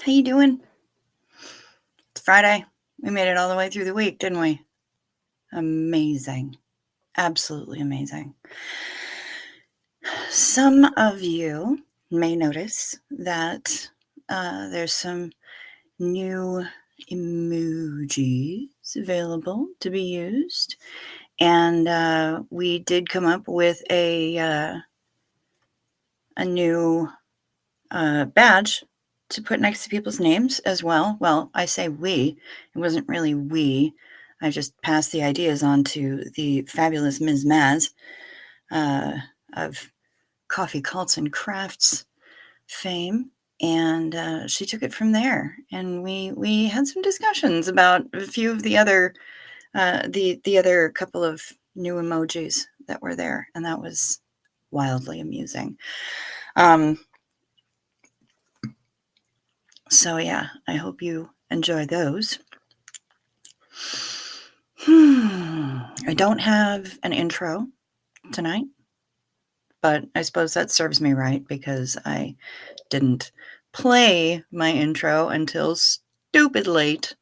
How you doing? It's Friday. We made it all the way through the week, didn't we? Amazing. Absolutely amazing. Some of you may notice that there's some new emojis available to be used. And we did come up with a new badge to put next to people's names as well. Well, I say we. It wasn't really we. I just passed the ideas on to the fabulous Ms. Maz of Coffee Cults and Crafts fame, and she took it from there. And we had some discussions about a few of the other the other couple of new emojis that were there, and that was wildly amusing. So yeah, I hope you enjoy those. I don't have an intro tonight, but I suppose that serves me right because I didn't play my intro until stupid late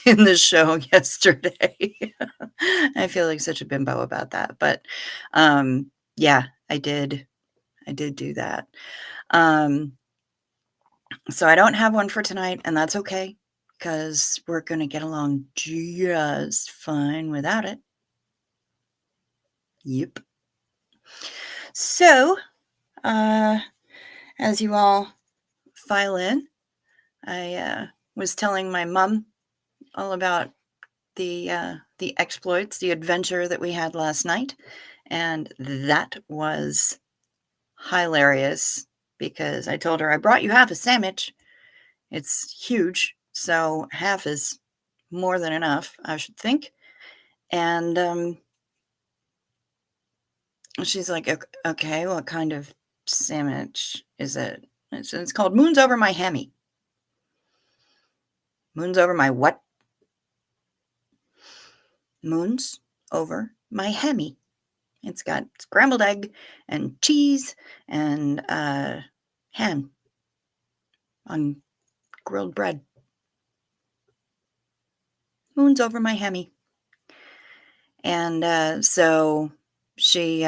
in the show yesterday. I feel like such a bimbo about that, but yeah, I did do that. So I don't have one for tonight, and that's okay because we're going to get along just fine without it. Yep. So, as you all file in, I was telling my mom all about the exploits, the adventure that we had last night, and that was hilarious because I told her I brought you half a sandwich. It's huge, so half is more than enough, I should think. And she's like, okay, what kind of sandwich is it? It's called Moons Over My Hammy. Moons over my what? Moons over my hammy. It's got scrambled egg and cheese and ham on grilled bread. Moons over my hammy. And so she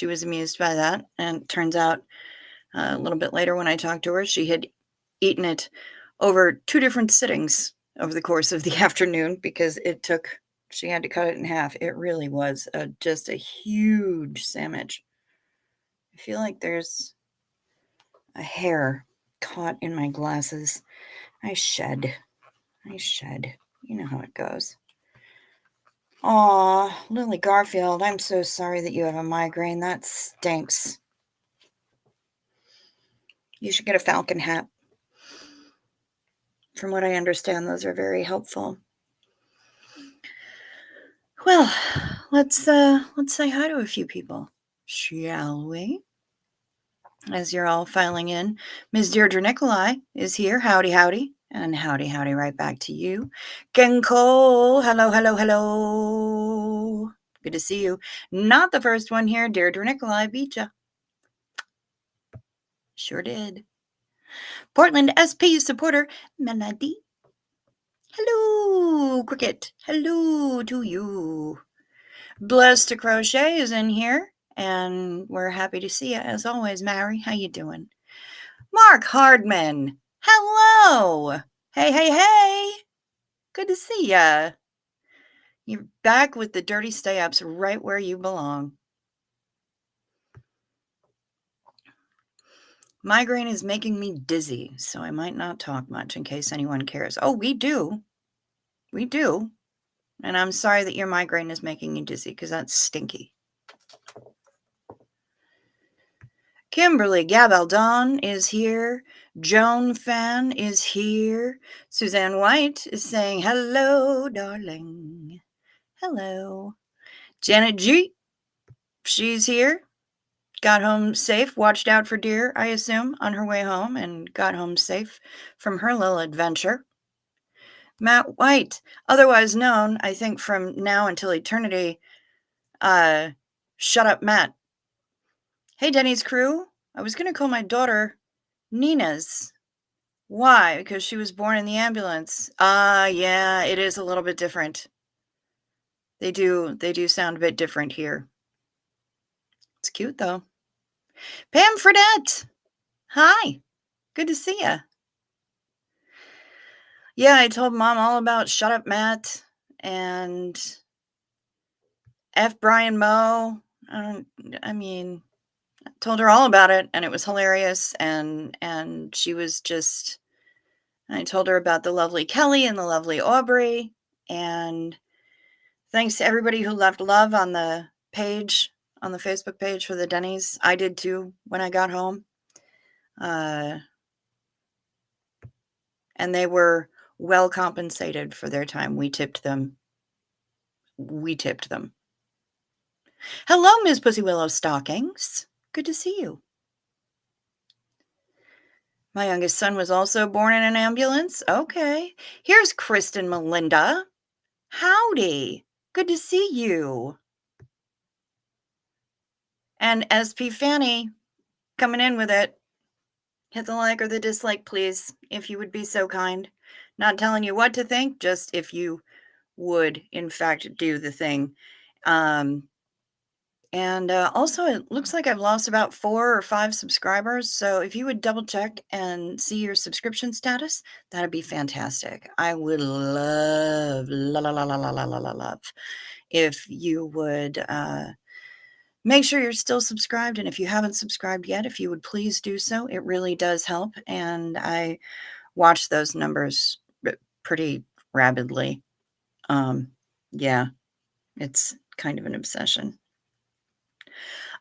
was amused by that. And it turns out a little bit later when I talked to her, she had eaten it over 2 different sittings over the course of the afternoon because she had to cut it in half. It really was just a huge sandwich. I feel like there's a hair caught in my glasses. I shed. You know how it goes. Aw, Lily Garfield, I'm so sorry that you have a migraine. That stinks. You should get a falcon hat. From what I understand, those are very helpful. Well, let's say hi to a few people, shall we? As you're all filing in, Ms. Deirdre Nikolai is here. Howdy, howdy. And howdy, howdy, right back to you. Genko, hello, hello, hello. Good to see you. Not the first one here. Deirdre Nikolai beat ya. Sure did. Portland SP supporter, Melody. Hello, Cricket. Hello to you. Blessed to Crochet is in here, and we're happy to see you as always, Mary. How you doing? Mark Hardman. Hello. Hey, hey, hey. Good to see ya. You're back with the dirty stay-ups right where you belong. Migraine is making me dizzy, so I might not talk much in case anyone cares. Oh, we do. We do. And I'm sorry that your migraine is making you dizzy because that's stinky. Kimberly Gabaldon is here. Joan Fan is here. Suzanne White is saying, hello, darling. Hello. Janet G, she's here. Got home safe, watched out for deer, I assume, on her way home, and got home safe from her little adventure. Matt White, otherwise known, I think from now until eternity, Shut Up Matt. Hey, Denny's crew. I was going to call my daughter Nina's Why? Because she was born in the ambulance. Yeah, it is a little bit different. They do sound a bit different here. It's cute, though. Pam Fredette! Hi. Good to see ya. Yeah, I told Mom all about Shut Up Matt and F. Brian Moe. I mean, I told her all about it, and it was hilarious, and she was just I told her about the lovely Kelly and the lovely Aubrey, and thanks to everybody who left love on the page, on the Facebook page for the Denny's. I did too when I got home. And they were well compensated for their time. We tipped them. We tipped them. Hello, Ms. Pussy Willow Stockings. Good to see you. My youngest son was also born in an ambulance. Okay. Here's Kristen Melinda. Howdy. Good to see you. And SP Fanny coming in with it. Hit the like or the dislike, please, if you would be so kind. Not telling you what to think, just if you would, in fact, do the thing. And also, it looks like I've lost about 4 or 5 subscribers. So if you would double check and see your subscription status, that'd be fantastic. I would love, love if you would make sure you're still subscribed. And if you haven't subscribed yet, if you would please do so, it really does help. And I watch those numbers pretty rapidly. Yeah, it's kind of an obsession.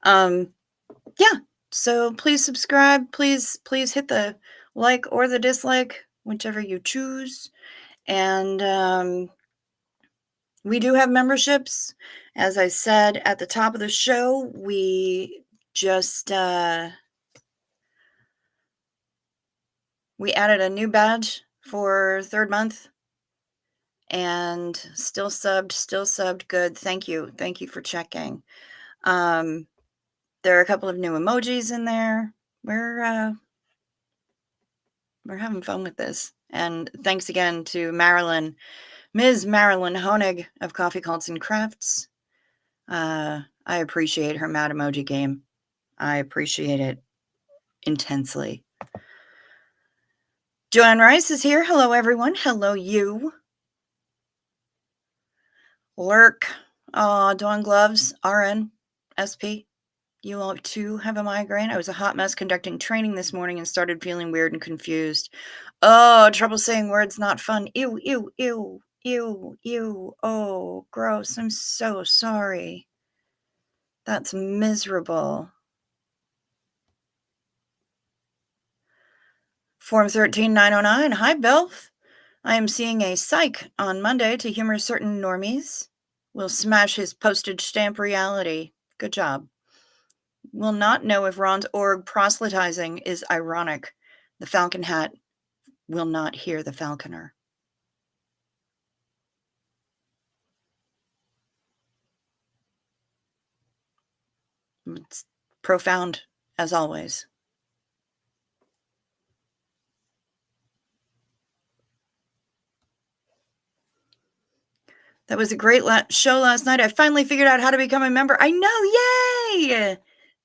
Yeah, so please subscribe. Please hit the like or the dislike, whichever you choose. And we do have memberships. As I said at the top of the show, we just we added a new badge for 3rd month, and still subbed. Good. Thank you for checking. There are a couple of new emojis in there. We're having fun with this. And thanks again to Marilyn, Ms. Marilyn Honig of Coffee Cults and Crafts. I appreciate her mad emoji game. I appreciate it intensely. Joanne Rice is here. Hello, everyone. Hello, you. Lurk. Dawn Gloves, RN, SP. You all too have a migraine. I was a hot mess conducting training this morning and started feeling weird and confused. Oh, trouble saying words, not fun. Ew, ew, ew, ew, ew. Oh, gross. I'm so sorry. That's miserable. Form 13909. Hi, Belf. I am seeing a psych on Monday to humor certain normies. Will smash his postage stamp reality. Good job. Will not know if Ron's org proselytizing is ironic. The falcon hat will not hear the falconer. It's profound, as always. That was a great show last night. I finally figured out how to become a member. I know, yay!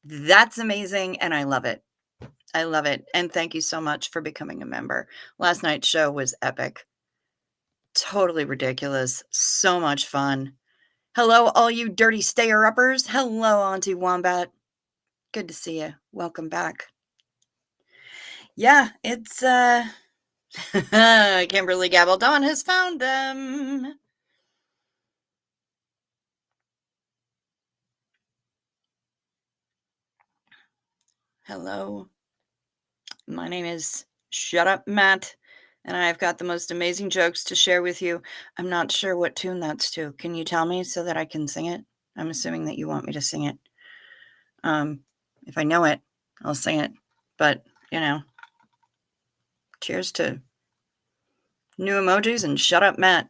That's amazing, and I love it. I love it, and thank you so much for becoming a member. Last night's show was epic. Totally ridiculous. So much fun. Hello, all you dirty stayer-uppers. Hello, Auntie Wombat. Good to see you. Welcome back. Yeah, it's, Kimberly Gabaldon has found them. Hello. My name is Shut Up Matt, and I've got the most amazing jokes to share with you. I'm not sure what tune that's to. Can you tell me so that I can sing it? I'm assuming that you want me to sing it. If I know it, I'll sing it. But, cheers to new emojis and Shut Up Matt.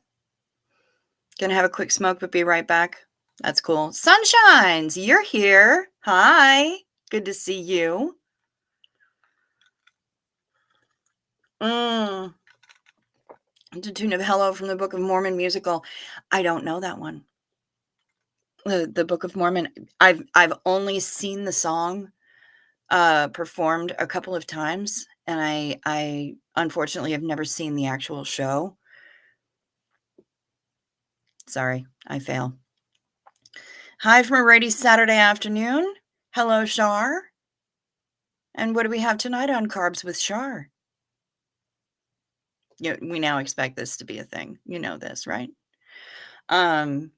Gonna have a quick smoke, but be right back. That's cool. Sunshines, you're here. Hi. Good to see you. To the tune of Hello from the Book of Mormon musical. I don't know that one. The Book of Mormon. I've only seen the song performed a couple of times, and I unfortunately have never seen the actual show. Sorry, I fail. Hi from a rainy Saturday afternoon. Hello, Shar. And what do we have tonight on Carbs with Shar? We now expect this to be a thing. You know this, right? What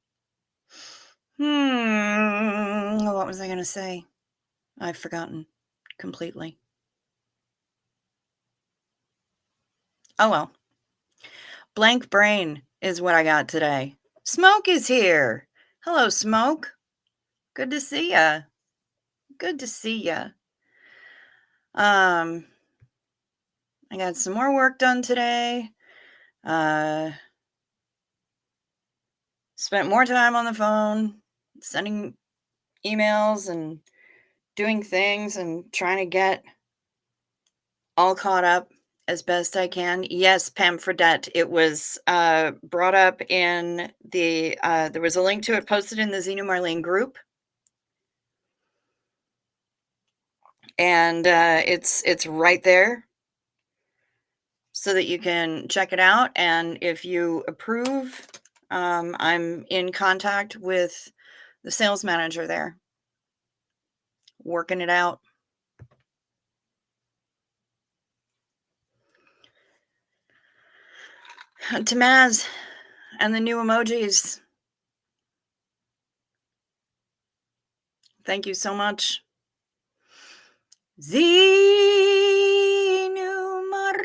was I going to say? I've forgotten completely. Oh, well. Blank brain is what I got today. Smoke is here. Hello, Smoke. Good to see ya. Good to see ya. I got some more work done today. Spent more time on the phone, sending emails and doing things and trying to get all caught up as best I can. Yes, Pam Fredette. It was brought up in the, there was a link to it posted in the Xenu Marlene group. And it's right there so that you can check it out. And if you approve, I'm in contact with the sales manager there, working it out. To Maz and the new emojis. Thank you so much. Xenu Marlene,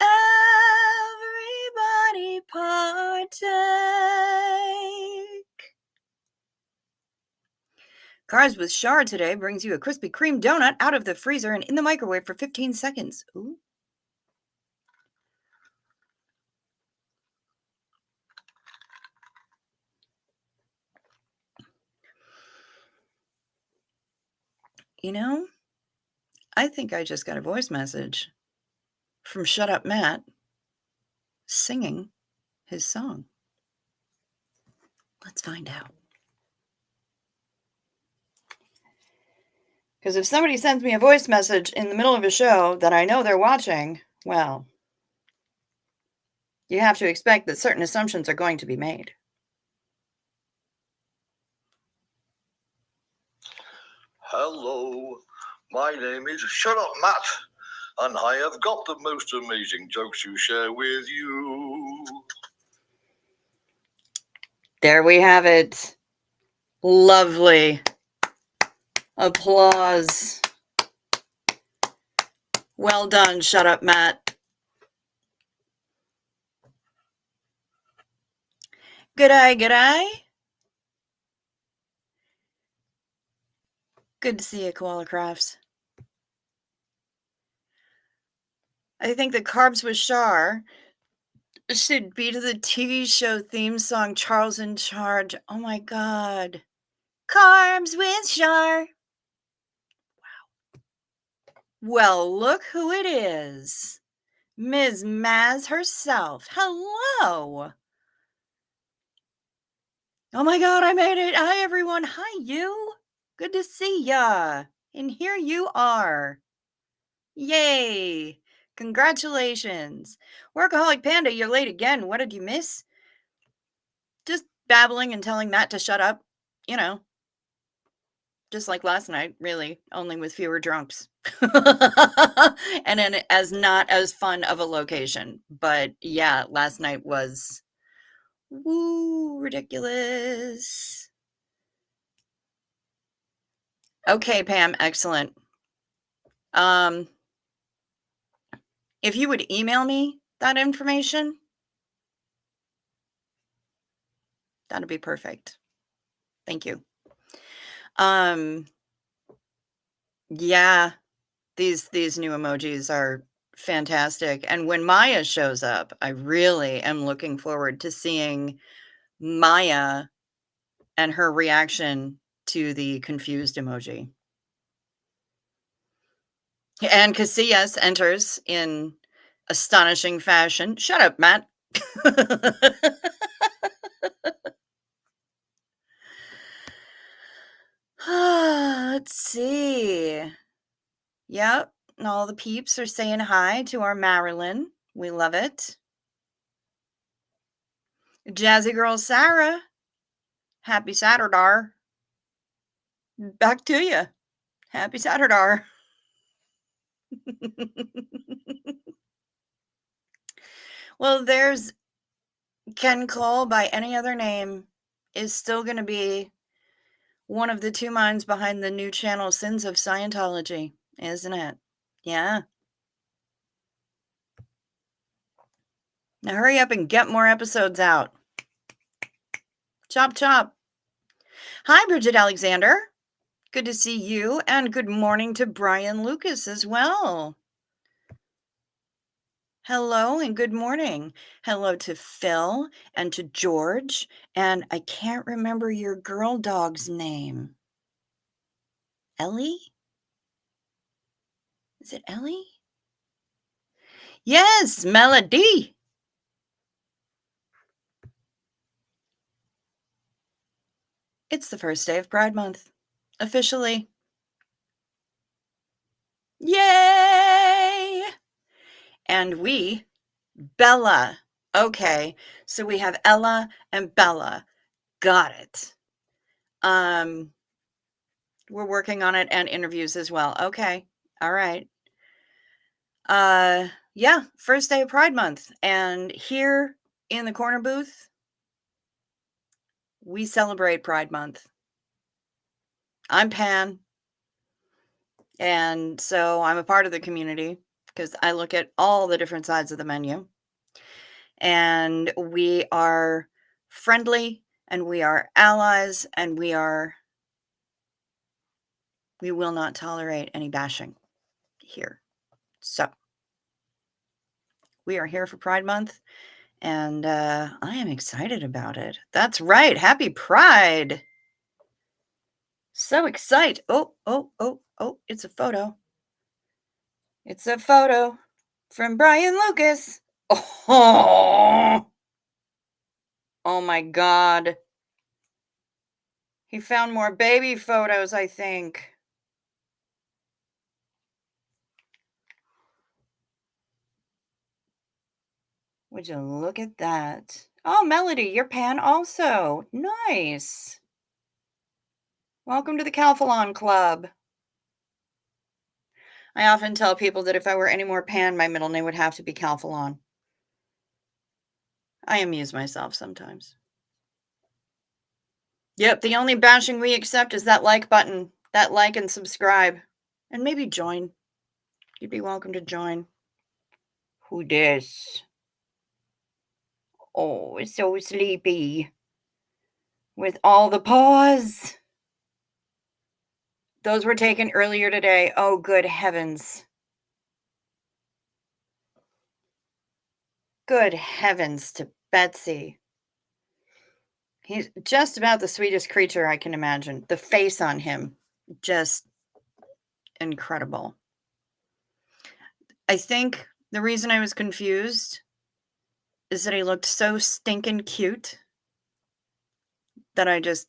everybody partake. Carbs with Shar today brings you a Krispy Kreme donut out of the freezer and in the microwave for 15 seconds. Ooh. You know, I think I just got a voice message from Shut Up Matt singing his song. Let's find out. Because if somebody sends me a voice message in the middle of a show that I know they're watching, well, you have to expect that certain assumptions are going to be made. Hello, my name is Shut Up Matt, and I have got the most amazing jokes to share with you. There we have it. Lovely. Applause. Well done, Shut Up Matt. G'day, g'day. Good to see you, Koala Crafts. I think the Carbs with Shar should be to the TV show theme song, Charles in Charge. Oh my God. Carbs with Shar. Wow. Well, look who it is. Ms. Maz herself. Hello. Oh my God, I made it. Hi, everyone. Hi, you. Good to see ya. And here you are. Yay. Congratulations. Workaholic Panda, you're late again. What did you miss? Just babbling and telling Matt to shut up. You know, just like last night, really, only with fewer drunks. And in as not as fun of a location. But yeah, last night was woo ridiculous. Okay, Pam, excellent. If you would email me that information, that'd be perfect. Thank you. Yeah, these new emojis are fantastic. And when Maya shows up, I really am looking forward to seeing Maya and her reaction to the confused emoji. And Casillas enters in astonishing fashion. Shut up, Matt. Let's see. Yep, all the peeps are saying hi to our Marilyn. We love it. Jazzy girl Sarah, happy Saturday. Back to you. Happy Saturday. Well, there's Ken Cole by any other name is still going to be one of the two minds behind the new channel Sins of Scientology, isn't it? Yeah. Now hurry up and get more episodes out. Chop, chop. Hi, Bridget Alexander. Good to see you, and good morning to Brian Lucas as well. Hello and good morning. Hello to Phil and to George, and I can't remember your girl dog's name. Ellie? Is it Ellie? Yes, Melody. It's the first day of Pride Month. Officially. Yay! And we, Bella. Okay, so we have Ella and Bella. Got it. We're working on it and interviews as well. Okay. All right. Yeah, first day of Pride Month. And here in the corner booth, we celebrate Pride Month. I'm Pan. And so I'm a part of the community because I look at all the different sides of the menu. And we are friendly and we are allies and we will not tolerate any bashing here. So we are here for Pride Month and I am excited about it. That's right. Happy Pride. So excited. Oh, it's a photo. It's a photo from Brian Lucas. Oh my God. He found more baby photos, I think. Would you look at that? Oh, Melody, you're Pan also. Nice. Welcome to the Calphalon Club. I often tell people that if I were any more Pan, my middle name would have to be Calphalon. I amuse myself sometimes. Yep, the only bashing we accept is that like button. That like and subscribe. And maybe join. You'd be welcome to join. Who dis? Oh, it's so sleepy. With all the paws. Those were taken earlier today. Oh, good heavens. Good heavens to Betsy. He's just about the sweetest creature I can imagine. The face on him, just incredible. I think the reason I was confused is that he looked so stinking cute that I just,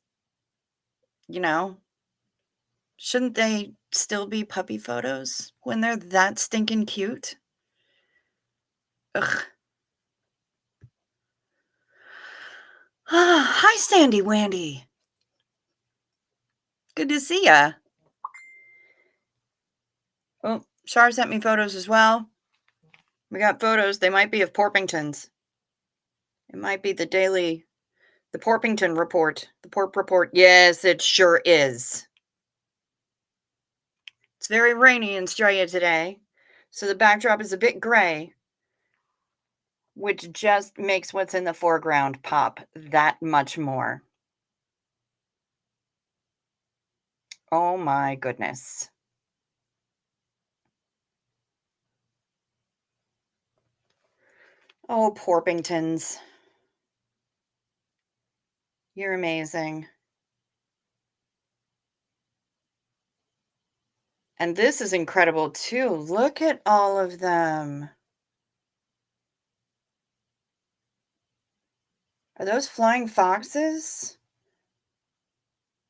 shouldn't they still be puppy photos when they're that stinking cute? Ugh. Hi, Sandy Wandy. Good to see ya. Oh, Shar sent me photos as well. We got photos. They might be of Porpingtons. It might be the Porpington report. The Porp report. Yes, it sure is. It's very rainy in Australia today, so the backdrop is a bit gray, which just makes what's in the foreground pop that much more. Oh my goodness. Oh, Porpingtons. You're amazing. And this is incredible too. Look at all of them. Are those flying foxes?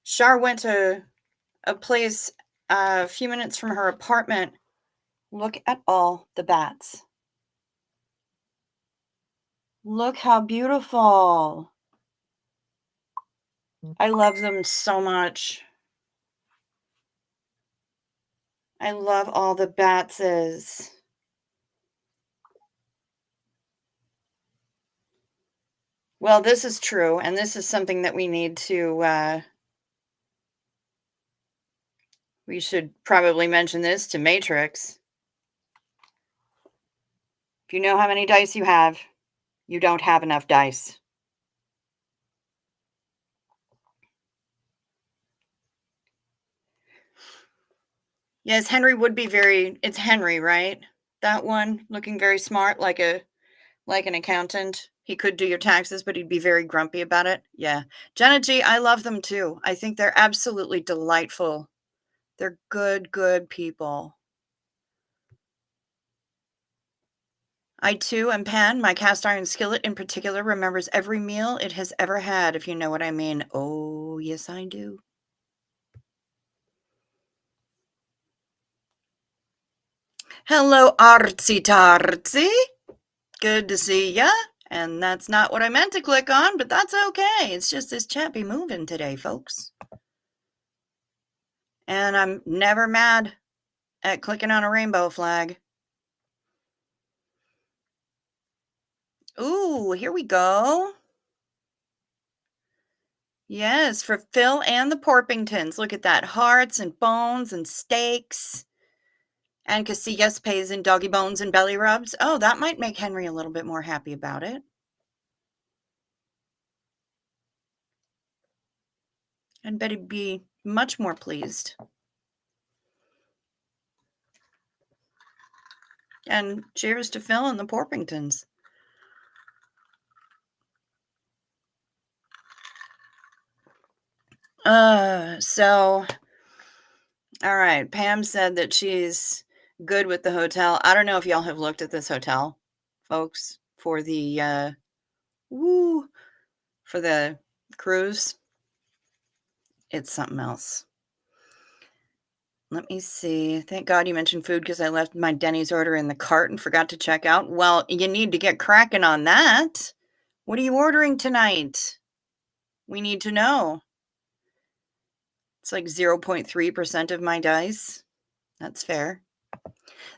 Shar went to a place a few minutes from her apartment. Look at all the bats. Look how beautiful. I love them so much. I love all the batses. Well, this is true, and this is something that we need to, we should probably mention this to Matrix. If you know how many dice you have, you don't have enough dice. Yes, Henry would be it's Henry, right? That one, looking very smart, like an accountant. He could do your taxes, but he'd be very grumpy about it. Yeah. Jenna G, I love them too. I think they're absolutely delightful. They're good, good people. I too am Pan. My cast iron skillet in particular remembers every meal it has ever had, if you know what I mean. Oh, yes, I do. Hello, Artsy Tartsy. Good to see ya. And that's not what I meant to click on, but that's okay. It's just this chat be moving today, folks. And I'm never mad at clicking on a rainbow flag. Ooh, here we go. Yes, for Phil and the Porpingtons. Look at that. Hearts and bones and steaks. And Casillas pays in doggy bones and belly rubs. Oh, that might make Henry a little bit more happy about it. I'd bet he'd be much more pleased. And cheers to Phil and the Porpingtons. All right. Pam said that she's good with the hotel. I don't know if y'all have looked at this hotel, folks, for the for the cruise. It's something else. Let me see. Thank God you mentioned food because I left my Denny's order in the cart and forgot to check out. Well, you need to get cracking on that. What are you ordering tonight? We need to know. It's like 0.3% of my dice. That's fair.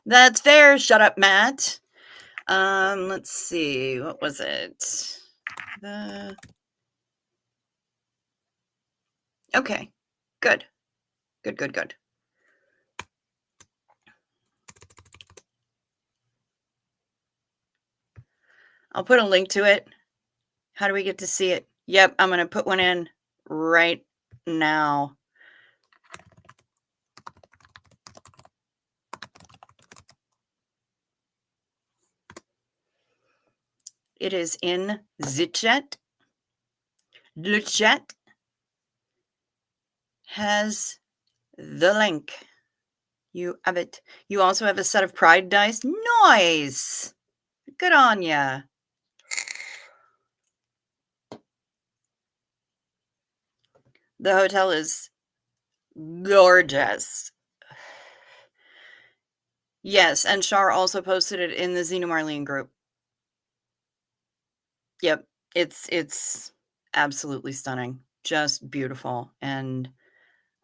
That's fair. Shut up, Matt. Let's see. What was it? Okay. Good. Good. I'll put a link to it. How do we get to see it? Yep, I'm going to put one in right now. It is in the chat. The chat has the link. You have it. You also have a set of pride dice. Nice. Good on ya. The hotel is gorgeous. Yes, and Shar also posted it in the Xena Marlene group. Yep, it's absolutely stunning, just beautiful, and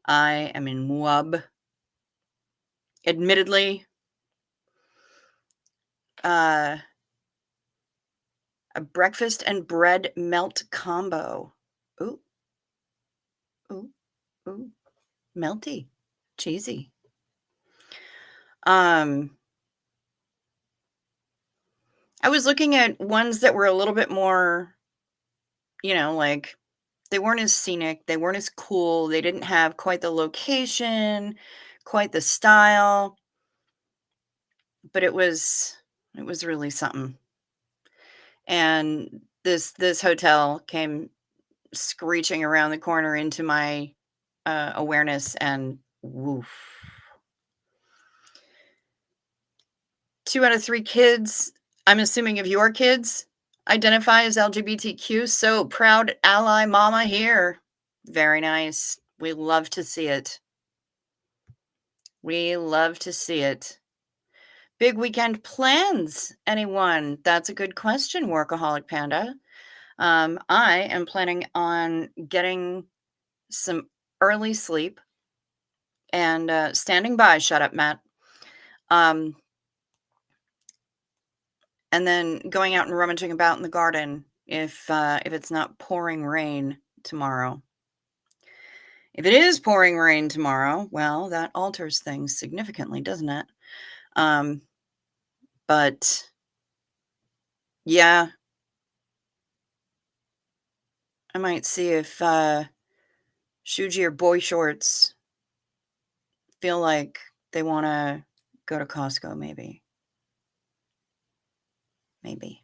I am in wub. Admittedly, a breakfast and bread melt combo. Ooh, ooh, ooh, melty, cheesy. I was looking at ones that were a little bit more, like they weren't as scenic, they weren't as cool, they didn't have quite the location, quite the style, but it was really something. And this hotel came screeching around the corner into my awareness, and woof, 2 out of 3 kids, I'm assuming of your kids, identify as LGBTQ. So proud ally mama here. Very nice. We love to see it. We love to see it. Big weekend plans, anyone? That's a good question, Workaholic Panda. I am planning on getting some early sleep and standing by. Shut up, Matt. And then going out and rummaging about in the garden if it's not pouring rain tomorrow. If it is pouring rain tomorrow, well, that alters things significantly, doesn't it? But yeah, I might see if Shuji or Boy Shorts feel like they want to go to Costco, maybe. Maybe.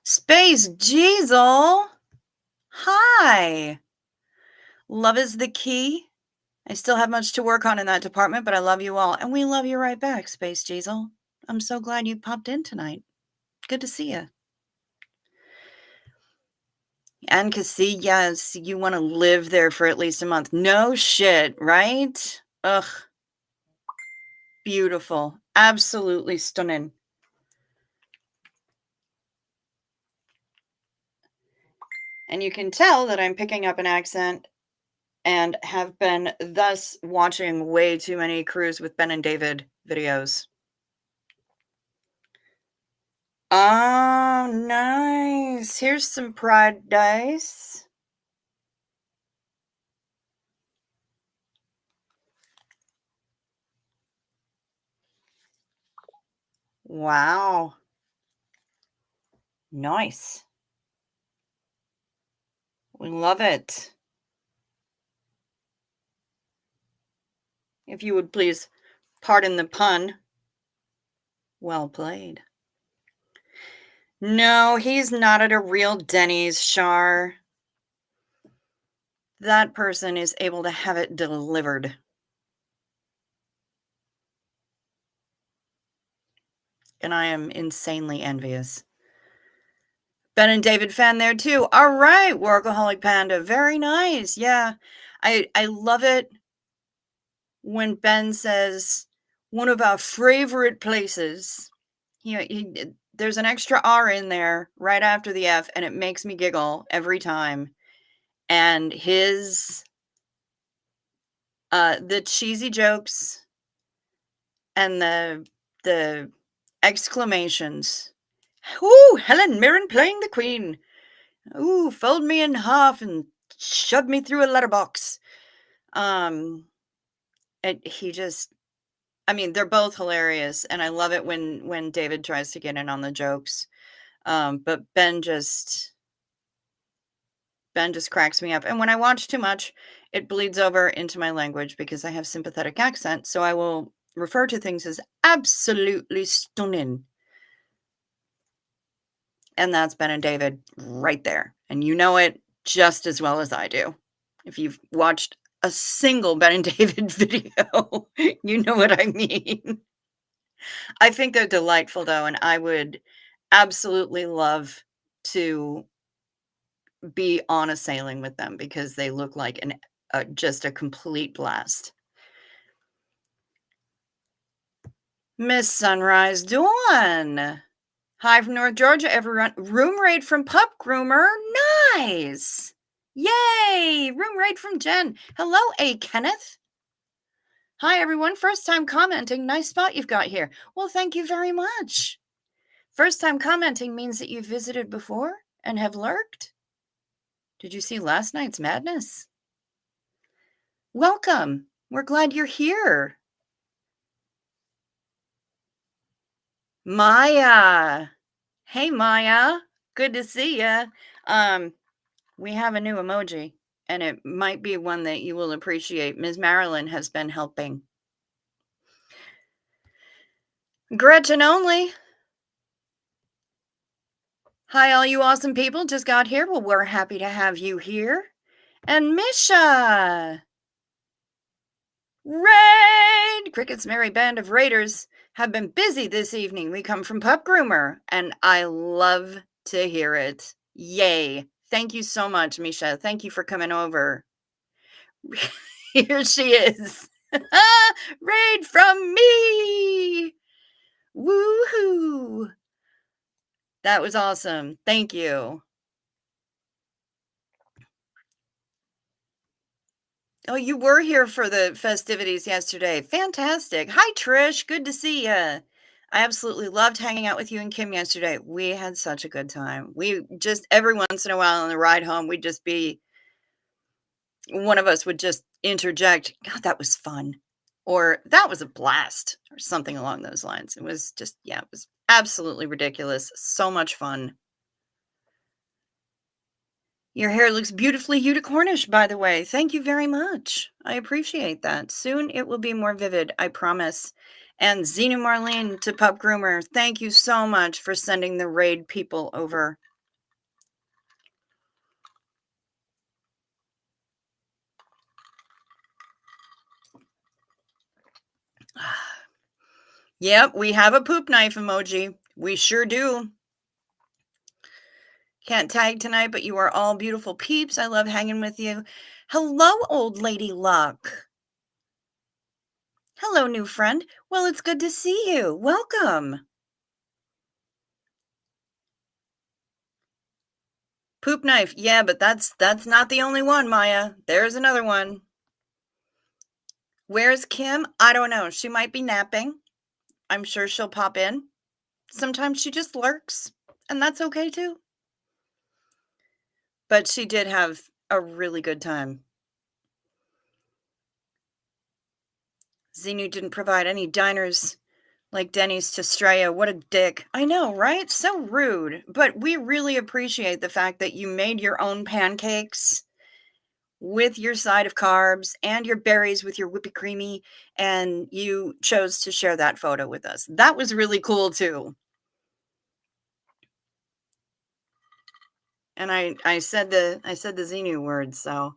Space Jeezel! Hi! Love is the key. I still have much to work on in that department, but I love you all. And we love you right back, Space Jeezel. I'm so glad you popped in tonight. Good to see you. And Cassie, yes, you want to live there for at least a month. No shit, right? Ugh. Beautiful. Absolutely stunning. And you can tell that I'm picking up an accent and have been thus watching way too many Cruise with Ben and David videos. Oh, nice. Here's some pride dice. Wow. Nice. We love it. If you would please pardon the pun. Well played. No, he's not at a real Denny's, Shar. That person is able to have it delivered. And I am insanely envious. Ben and David fan there too. All right, Workaholic Panda. Very nice. Yeah. I love it when Ben says one of our favorite places. There's an extra R in there right after the F, and it makes me giggle every time. And his the cheesy jokes and the exclamations. Ooh, Helen Mirren playing the Queen. Ooh, fold me in half and shove me through a letterbox. They're both hilarious, and I love it when David tries to get in on the jokes. But Ben just cracks me up. And when I watch too much, it bleeds over into my language because I have sympathetic accent. So I will refer to things as absolutely stunning. And that's Ben and David right there. And you know it just as well as I do. If you've watched a single Ben and David video, you know what I mean. I think they're delightful, though, and I would absolutely love to be on a sailing with them because they look like just a complete blast. Miss Sunrise Dawn. Hi from North Georgia, everyone. Room raid from Pup Groomer. Nice. Yay. Room raid from Jen. Hello, A. Kenneth. Hi, everyone. First time commenting. Nice spot you've got here. Well, thank you very much. First time commenting means that you've visited before and have lurked. Did you see last night's madness? Welcome. We're glad you're here. Maya. Hey, Maya. Good to see ya. We have a new emoji, and it might be one that you will appreciate. Ms. Marilyn has been helping. Gretchen only. Hi, all you awesome people. Just got here. Well, we're happy to have you here. And Misha. Raid Cricket's merry band of raiders have been busy this evening. We come from Pup Groomer, and I love to hear it. Yay. Thank you so much, Misha. Thank you for coming over. Here she is. Raid from me. Woohoo. That was awesome. Thank you. Oh, you were here for the festivities yesterday. Fantastic. Hi, Trish. Good to see you. I absolutely loved hanging out with you and Kim yesterday. We had such a good time. We just, every once in a while on the ride home, we'd just be, one of us would just interject, God, that was fun. Or that was a blast, or something along those lines. It was just, yeah, it was absolutely ridiculous. So much fun. Your hair looks beautifully unicornish, by the way. Thank you very much. I appreciate that. Soon it will be more vivid, I promise. And Xenu Marlene to Pup Groomer, thank you so much for sending the raid people over. Yep, we have a poop knife emoji. We sure do. Can't tag tonight, but you are all beautiful peeps. I love hanging with you. Hello, old lady Luck. Hello, new friend. Well, it's good to see you. Welcome. Poop knife. Yeah, but that's not the only one, Maya. There's another one. Where's Kim? I don't know. She might be napping. I'm sure she'll pop in. Sometimes she just lurks, and that's okay too. But she did have a really good time. Xenu didn't provide any diners like Denny's to Straya. What a dick. I know, right? So rude. But we really appreciate the fact that you made your own pancakes with your side of carbs and your berries with your whippy creamy, and you chose to share that photo with us. That was really cool too. And I said the Xenu word, so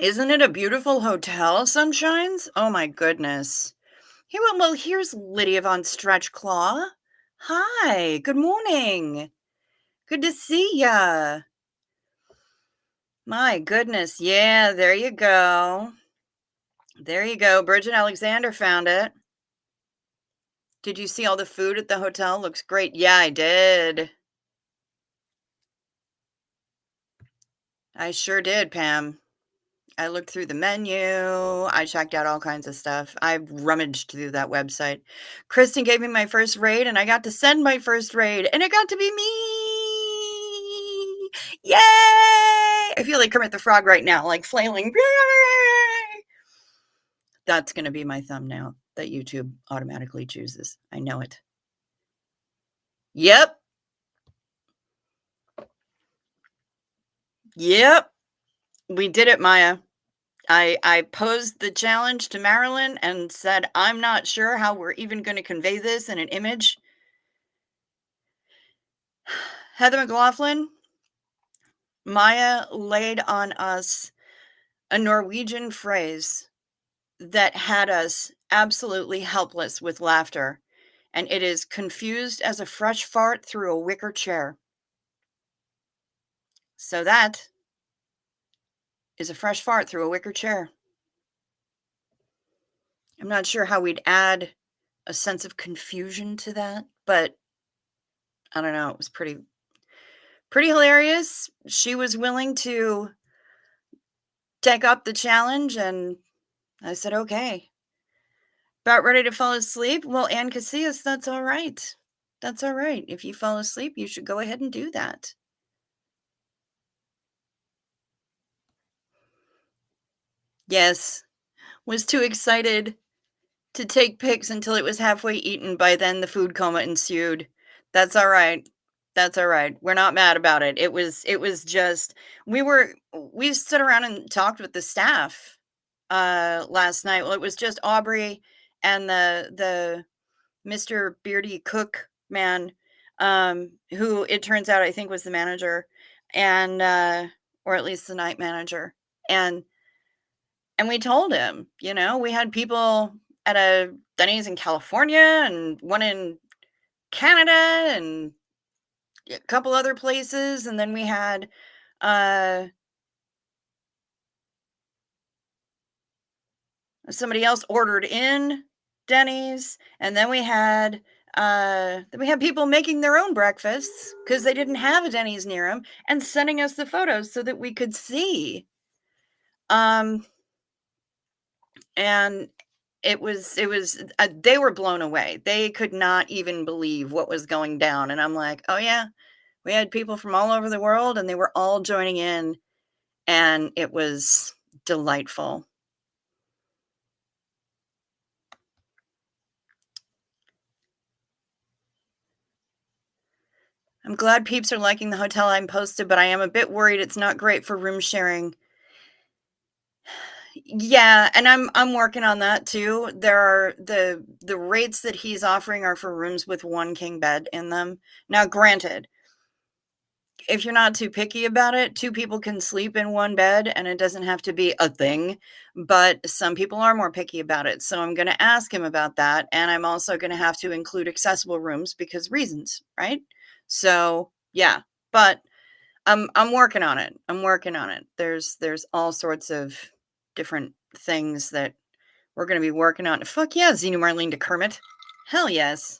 isn't it a beautiful hotel, Sunshines? Oh my goodness. Here's Lydia von Stretchclaw. Hi, good morning. Good to see ya. My goodness. Yeah, there you go. There you go. Bridget Alexander found it. Did you see all the food at the hotel? Looks great. Yeah, I did. I sure did, Pam. I looked through the menu. I checked out all kinds of stuff. I rummaged through that website. Kristen gave me my first raid, and I got to send my first raid, and it got to be me. Yay! I feel like Kermit the Frog right now, like flailing. Yay! That's going to be my thumbnail that YouTube automatically chooses. I know it. Yep. Yep. We did it, Maya. I posed the challenge to Marilyn and said, I'm not sure how we're even going to convey this in an image. Heather McLaughlin, Maya laid on us a Norwegian phrase that had us absolutely helpless with laughter. And it is confused as a fresh fart through a wicker chair. So that is a fresh fart through a wicker chair. I'm not sure how we'd add a sense of confusion to that, but I don't know. It was pretty hilarious. She was willing to take up the challenge, and I said, okay. About ready to fall asleep? Well, Ann Casillas, that's all right. That's all right. If you fall asleep, you should go ahead and do that. Yes. Was too excited to take pics until it was halfway eaten. By then, the food coma ensued. That's all right. That's all right. We're not mad about it. It was just, we stood around and talked with the staff last night. Well, it was just Aubrey and the Mr. Beardy cook man, who it turns out I think was the manager, and or at least the night manager. And we told him, we had people at a Denny's in California and one in Canada and a couple other places, and then we had uh somebody else ordered in Denny's, and then we had people making their own breakfasts because they didn't have a Denny's near them and sending us the photos so that we could see. Um and it was they were blown away. They could not even believe what was going down, and I'm like, "Oh yeah, we had people from all over the world and they were all joining in, and it was delightful." I'm glad peeps are liking the hotel I'm posted, but I am a bit worried it's not great for room sharing. Yeah, and I'm working on that too. There are the rates that he's offering are for rooms with one king bed in them. Now, granted, if you're not too picky about it, two people can sleep in one bed and it doesn't have to be a thing. But some people are more picky about it. So I'm going to ask him about that. And I'm also going to have to include accessible rooms because reasons, right? So yeah, but I'm working on it. I'm working on it. There's all sorts of different things that we're going to be working on. Fuck yeah, Xenu Marlene to Kermit. Hell yes.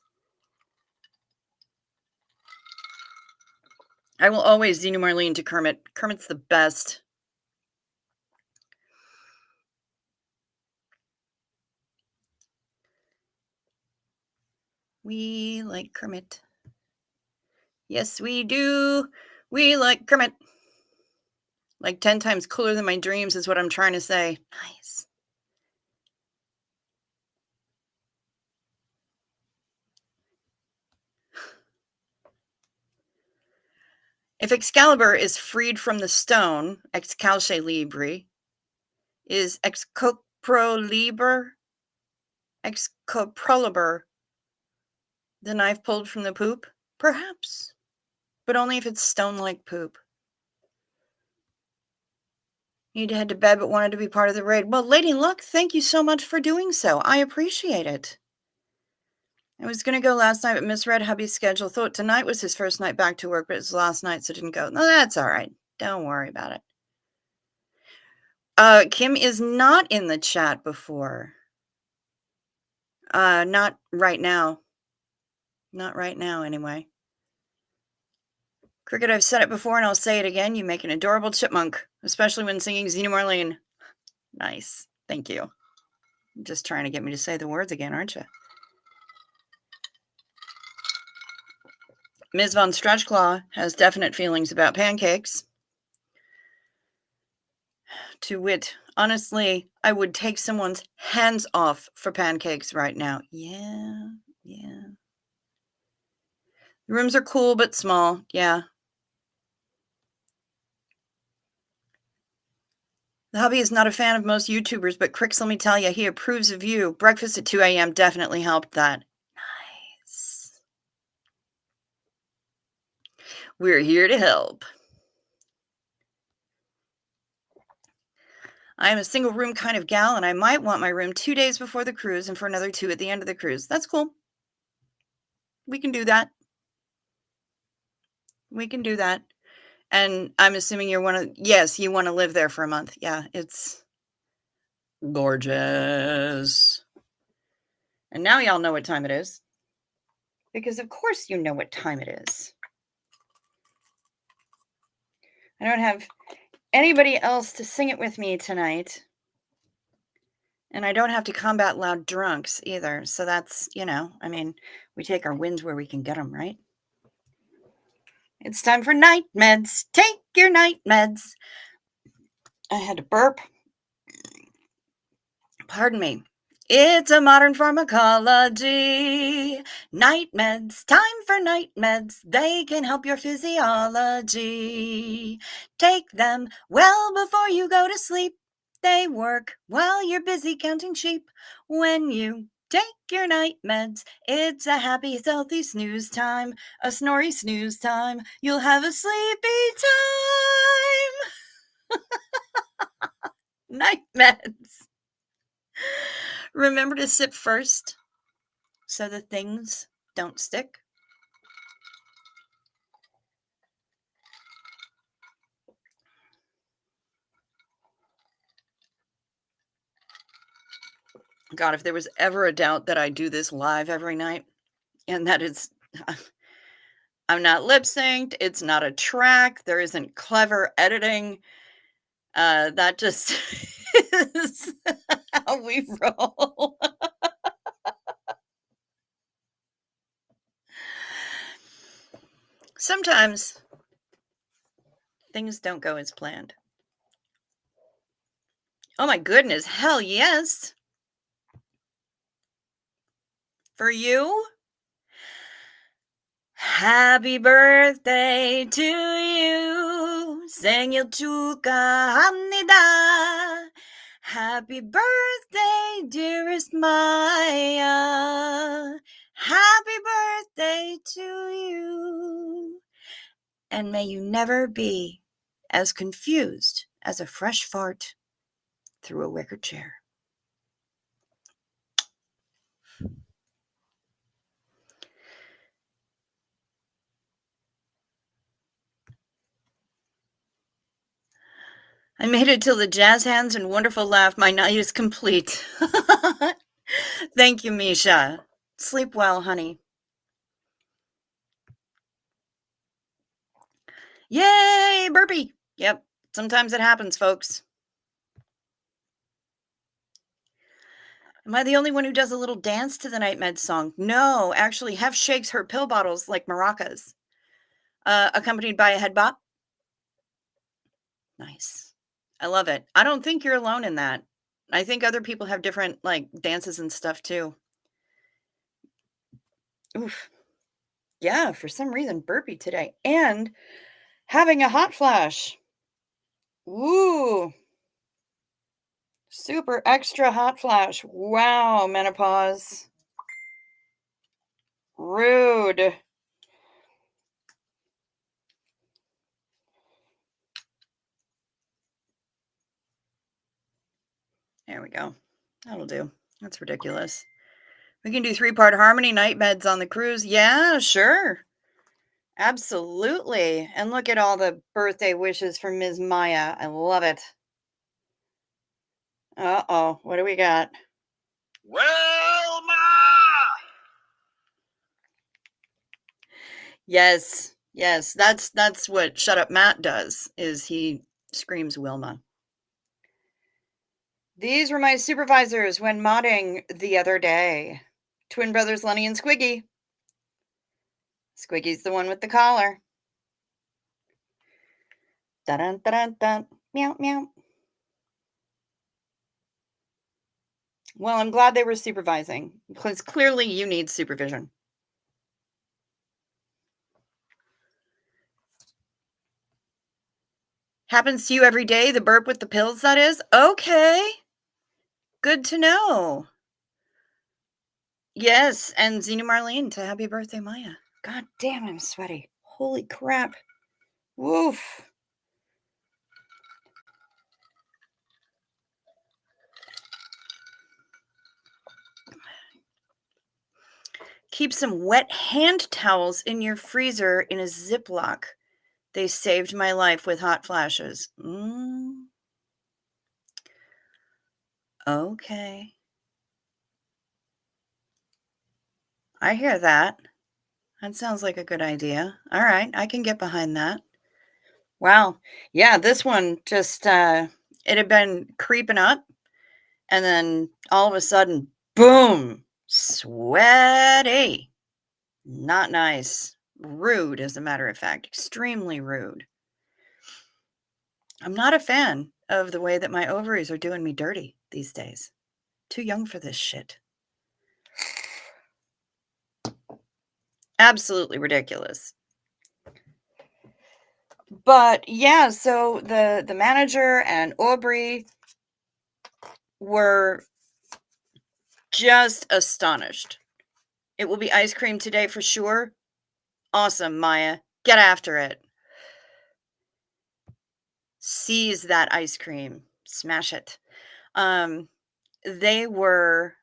I will always Xenu Marlene to Kermit. Kermit's the best. We like Kermit. Yes, we do. We like Kermit. Like 10 times cooler than my dreams is what I'm trying to say. Nice. If Excalibur is freed from the stone, Excalche Libri, is Excoproliber the knife pulled from the poop? Perhaps. But only if it's stone-like poop. Need to head to bed, but wanted to be part of the raid. Well, Lady Luck, thank you so much for doing so. I appreciate it. I was going to go last night, but misread hubby's schedule. Thought tonight was his first night back to work, but it was last night, so didn't go. No, that's all right. Don't worry about it. Kim is not in the chat before. Not right now. Not right now, anyway. Cricket, I've said it before and I'll say it again. You make an adorable chipmunk, especially when singing Xenu Marlene. Nice. Thank you. You're just trying to get me to say the words again, aren't you? Ms. Von Stretchclaw has definite feelings about pancakes. To wit, honestly, I would take someone's hands off for pancakes right now. Yeah. The rooms are cool but small. Yeah. The hubby is not a fan of most YouTubers, but Crix, let me tell you, he approves of you. Breakfast at 2 a.m. definitely helped that. Nice. We're here to help. I am a single room kind of gal, and I might want my room 2 days before the cruise and for another 2 at the end of the cruise. That's cool. We can do that. We can do that. And I'm assuming you want to live there for a month. Yeah, it's gorgeous. And now y'all know what time it is. Because of course you know what time it is. I don't have anybody else to sing it with me tonight. And I don't have to combat loud drunks either. So that's, we take our wins where we can get them, right? It's time for night meds. Take your night meds. I had to burp. Pardon me. It's a modern pharmacology. Night meds. Time for night meds. They can help your physiology. Take them well before you go to sleep. They work while you're busy counting sheep. When you take your night meds, it's a happy, healthy snooze time. A snory snooze time. You'll have a sleepy time. Night meds. Remember to sip first so the things don't stick. God, if there was ever a doubt that I do this live every night and that it's I'm not lip synced, it's not a track, there isn't clever editing. That just is how we roll. Sometimes things don't go as planned. Oh my goodness, hell yes. For you, happy birthday to you. 생일 축하합니다. Happy birthday, dearest Maya. Happy birthday to you. And may you never be as confused as a fresh fart through a wicker chair. I made it till the jazz hands and wonderful laugh. My night is complete. Thank you, Misha. Sleep well, honey. Yay, burpee. Yep, sometimes it happens, folks. Am I the only one who does a little dance to the Night Med song? No, actually, Hef shakes her pill bottles like maracas, accompanied by a head bop. Nice. I love it. I don't think you're alone in that. I think other people have different, like, dances and stuff, too. Oof. Yeah, for some reason, burpee today. And having a hot flash. Ooh. Super extra hot flash. Wow, menopause. Rude. There we go. That'll do. That's ridiculous. We can do 3-part harmony night meds on the cruise. Yeah, sure. Absolutely. And look at all the birthday wishes from Ms. Maya. I love it. Uh-oh. What do we got? Wilma! Yes. Yes. That's what Shut Up Matt does, is he screams Wilma. These were my supervisors when modding the other day. Twin brothers Lenny and Squiggy. Squiggy's the one with the collar. Dun dun dun. Meow meow. Well, I'm glad they were supervising, because clearly you need supervision. Happens to you every day, the burp with the pills, that is? Okay. Good to know. Yes, and Zena Marlene to happy birthday, Maya. God damn, I'm sweaty. Holy crap. Woof. Keep some wet hand towels in your freezer in a Ziploc. They saved my life with hot flashes. Okay. I hear that. That sounds like a good idea. All right, I can get behind that. Wow. Yeah, this one just it had been creeping up, and then all of a sudden, boom, sweaty. Not nice. Rude, as a matter of fact. Extremely rude. I'm not a fan of the way that my ovaries are doing me dirty these days. Too young for this shit. Absolutely ridiculous. But yeah, so the manager and Aubrey were just astonished. It will be ice cream today for sure. Awesome, Maya. Get after it. Seize that ice cream. Smash it. Um, they were,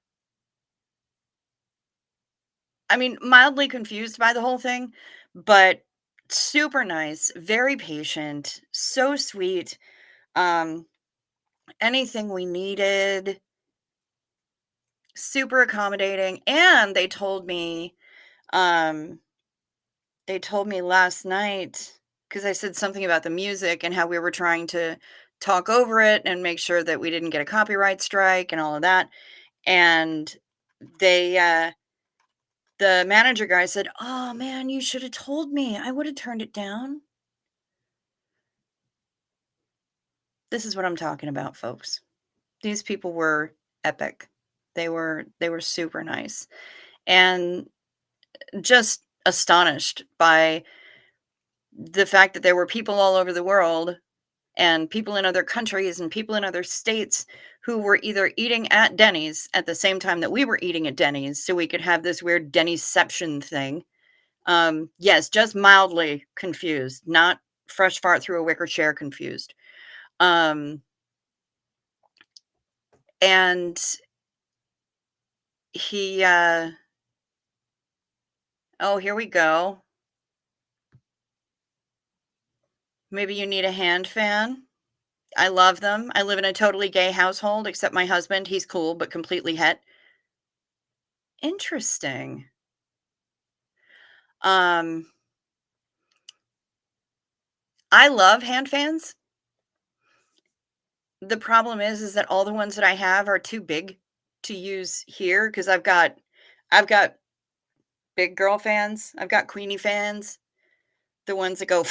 I mean, mildly confused by the whole thing, but super nice, very patient, so sweet. Um, anything we needed, super accommodating. And um, they told me last night, because I said something about the music and how we were trying to talk over it and make sure that we didn't get a copyright strike and all of that. And they, the manager guy said, "Oh man, you should have told me. I would have turned it down." This is what I'm talking about, folks. These people were epic. They were super nice and just astonished by the fact that there were people all over the world and people in other countries and people in other states who were either eating at Denny's at the same time that we were eating at Denny's, so we could have this weird Dennyception thing. Yes, just mildly confused, not fresh fart through a wicker chair confused. Um, and he, oh, here we go. Maybe you need a hand fan. I love them. I live in a totally gay household, except my husband. He's cool, but completely het. Interesting. Um, I love hand fans. The problem is that all the ones that I have are too big to use here because I've got big girl fans. I've got Queenie fans, the ones that go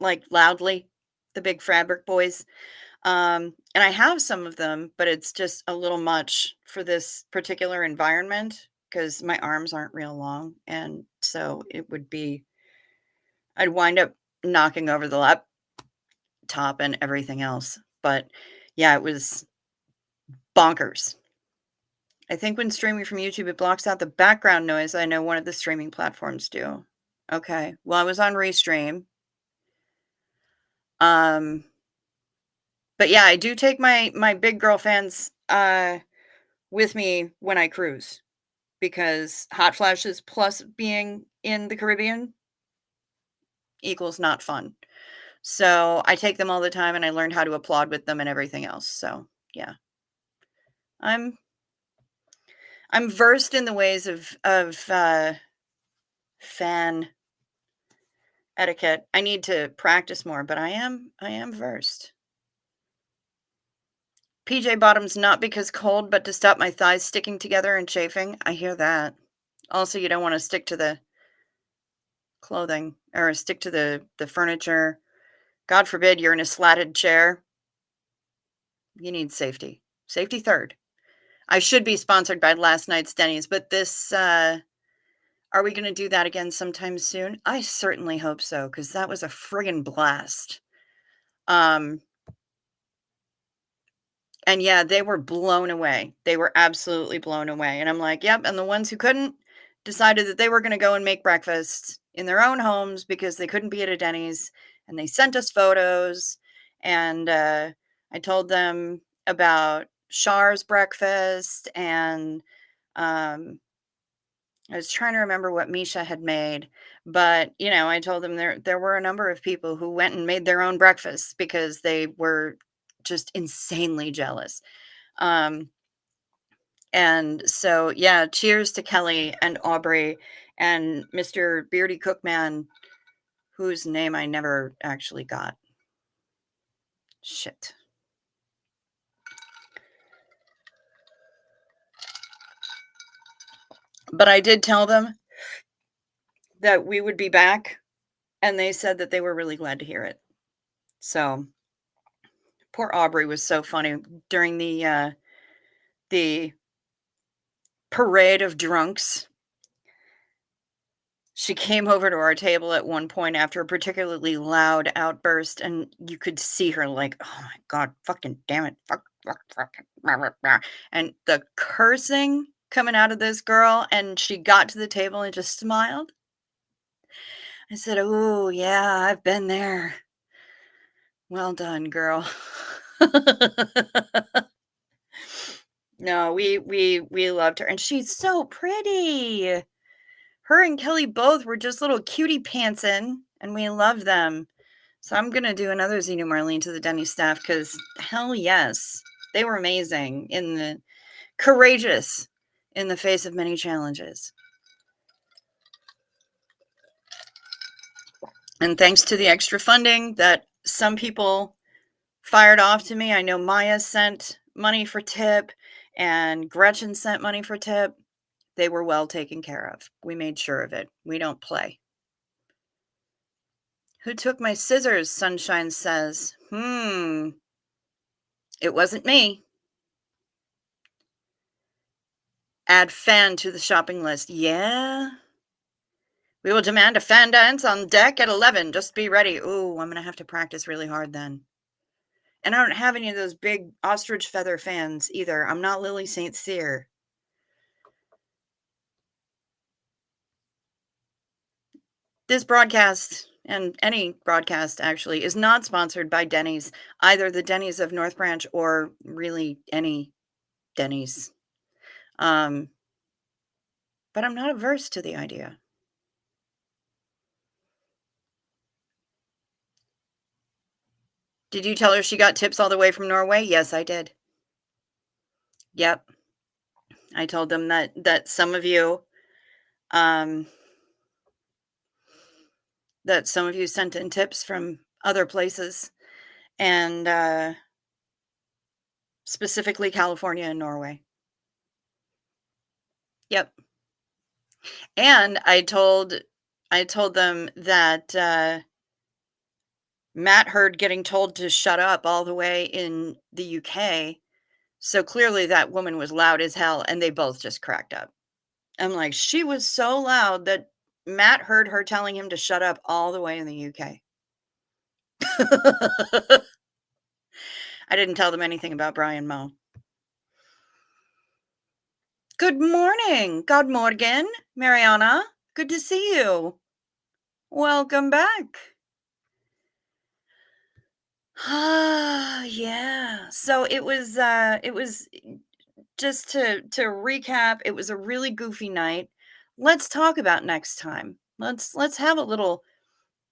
like loudly, the big fabric boys. And I have some of them, but it's just a little much for this particular environment because my arms aren't real long. And so I'd wind up knocking over the laptop and everything else. But yeah, it was bonkers. I think when streaming from YouTube, it blocks out the background noise. I know one of the streaming platforms do. Okay. Well, I was on Restream. Um, but yeah, I do take my big girl fans with me when I cruise because hot flashes plus being in the Caribbean equals not fun. So I take them all the time and I learned how to applaud with them and everything else. So yeah. I'm I'm versed in the ways of fan etiquette. I need to practice more, but I am versed. PJ bottoms not because cold, but to stop my thighs sticking together and chafing. I hear that. Also, you don't want to stick to the clothing or stick to the furniture. God forbid you're in a slatted chair. You need safety. Safety third. I should be sponsored by last night's Denny's, but this are we going to do that again sometime soon? I certainly hope so cuz that was a friggin' blast. Um And yeah, they were blown away. They were absolutely blown away, and I'm like, "Yep," and the ones who couldn't decided that they were gonna go and make breakfast in their own homes because they couldn't be at a Denny's, and they sent us photos, and, I told them about Char's breakfast, and, um, I was trying to remember what Misha had made, but, I told them there were a number of people who went and made their own breakfasts because they were just insanely jealous. Um, and so, yeah, cheers to Kelly and Aubrey and Mr. Beardy Cookman, whose name I never actually got. Shit. But I did tell them that we would be back, and they said that they were really glad to hear it. So, poor Aubrey was so funny during the parade of drunks. She came over to our table at one point after a particularly loud outburst, and you could see her like, "Oh my god, fucking damn it, fuck, rah, rah, rah," and the cursing coming out of this girl, and she got to the table and just smiled. I said, "Oh, yeah, I've been there. Well done, girl." No, we loved her, and she's so pretty. Her and Kelly both were just little cutie pantsin', and we loved them. So I'm gonna do another Xena Marlene to the Denny staff because hell yes, they were amazing in the courageous in the face of many challenges. And thanks to the extra funding that some people fired off to me, I know Maya sent money for tip and Gretchen sent money for tip. They were well taken care of. We made sure of it. We don't play. Who took my scissors? Sunshine says. It wasn't me. Add fan to the shopping list. Yeah. We will demand a fan dance on deck at 11. Just be ready. Ooh, I'm going to have to practice really hard then. And I don't have any of those big ostrich feather fans either. I'm not Lily St. Cyr. This broadcast, and any broadcast actually, is not sponsored by Denny's, either the Denny's of North Branch or really any Denny's. But I'm not averse to the idea. Did you tell her she got tips all the way from Norway? Yes, I did. Yep. I told them that some of you sent in tips from other places, and specifically California and Norway. Yep. And I told them that Matt heard getting told to shut up all the way in the UK. So clearly that woman was loud as hell, and they both just cracked up. I'm like, she was so loud that Matt heard her telling him to shut up all the way in the UK. I didn't tell them anything about Brian Moe. Good morning. God morgen, Mariana. Good to see you. Welcome back. Yeah. So it was just to recap, it was a really goofy night. Let's talk about next time. Let's have a little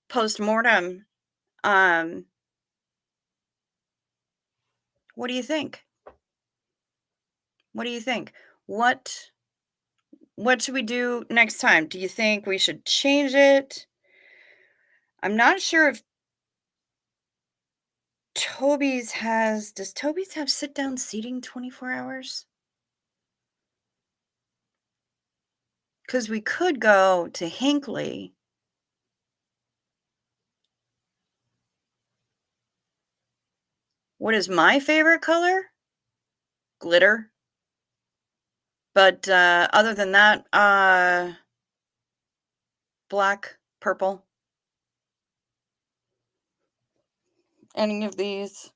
post-mortem. What do you think? What do you think? What should we do next time? Do you think we should change it? I'm not sure if does Toby's have sit-down seating 24 hours? Because we could go to Hinckley. What is my favorite color? Glitter. But other than that, black, purple. Any of these.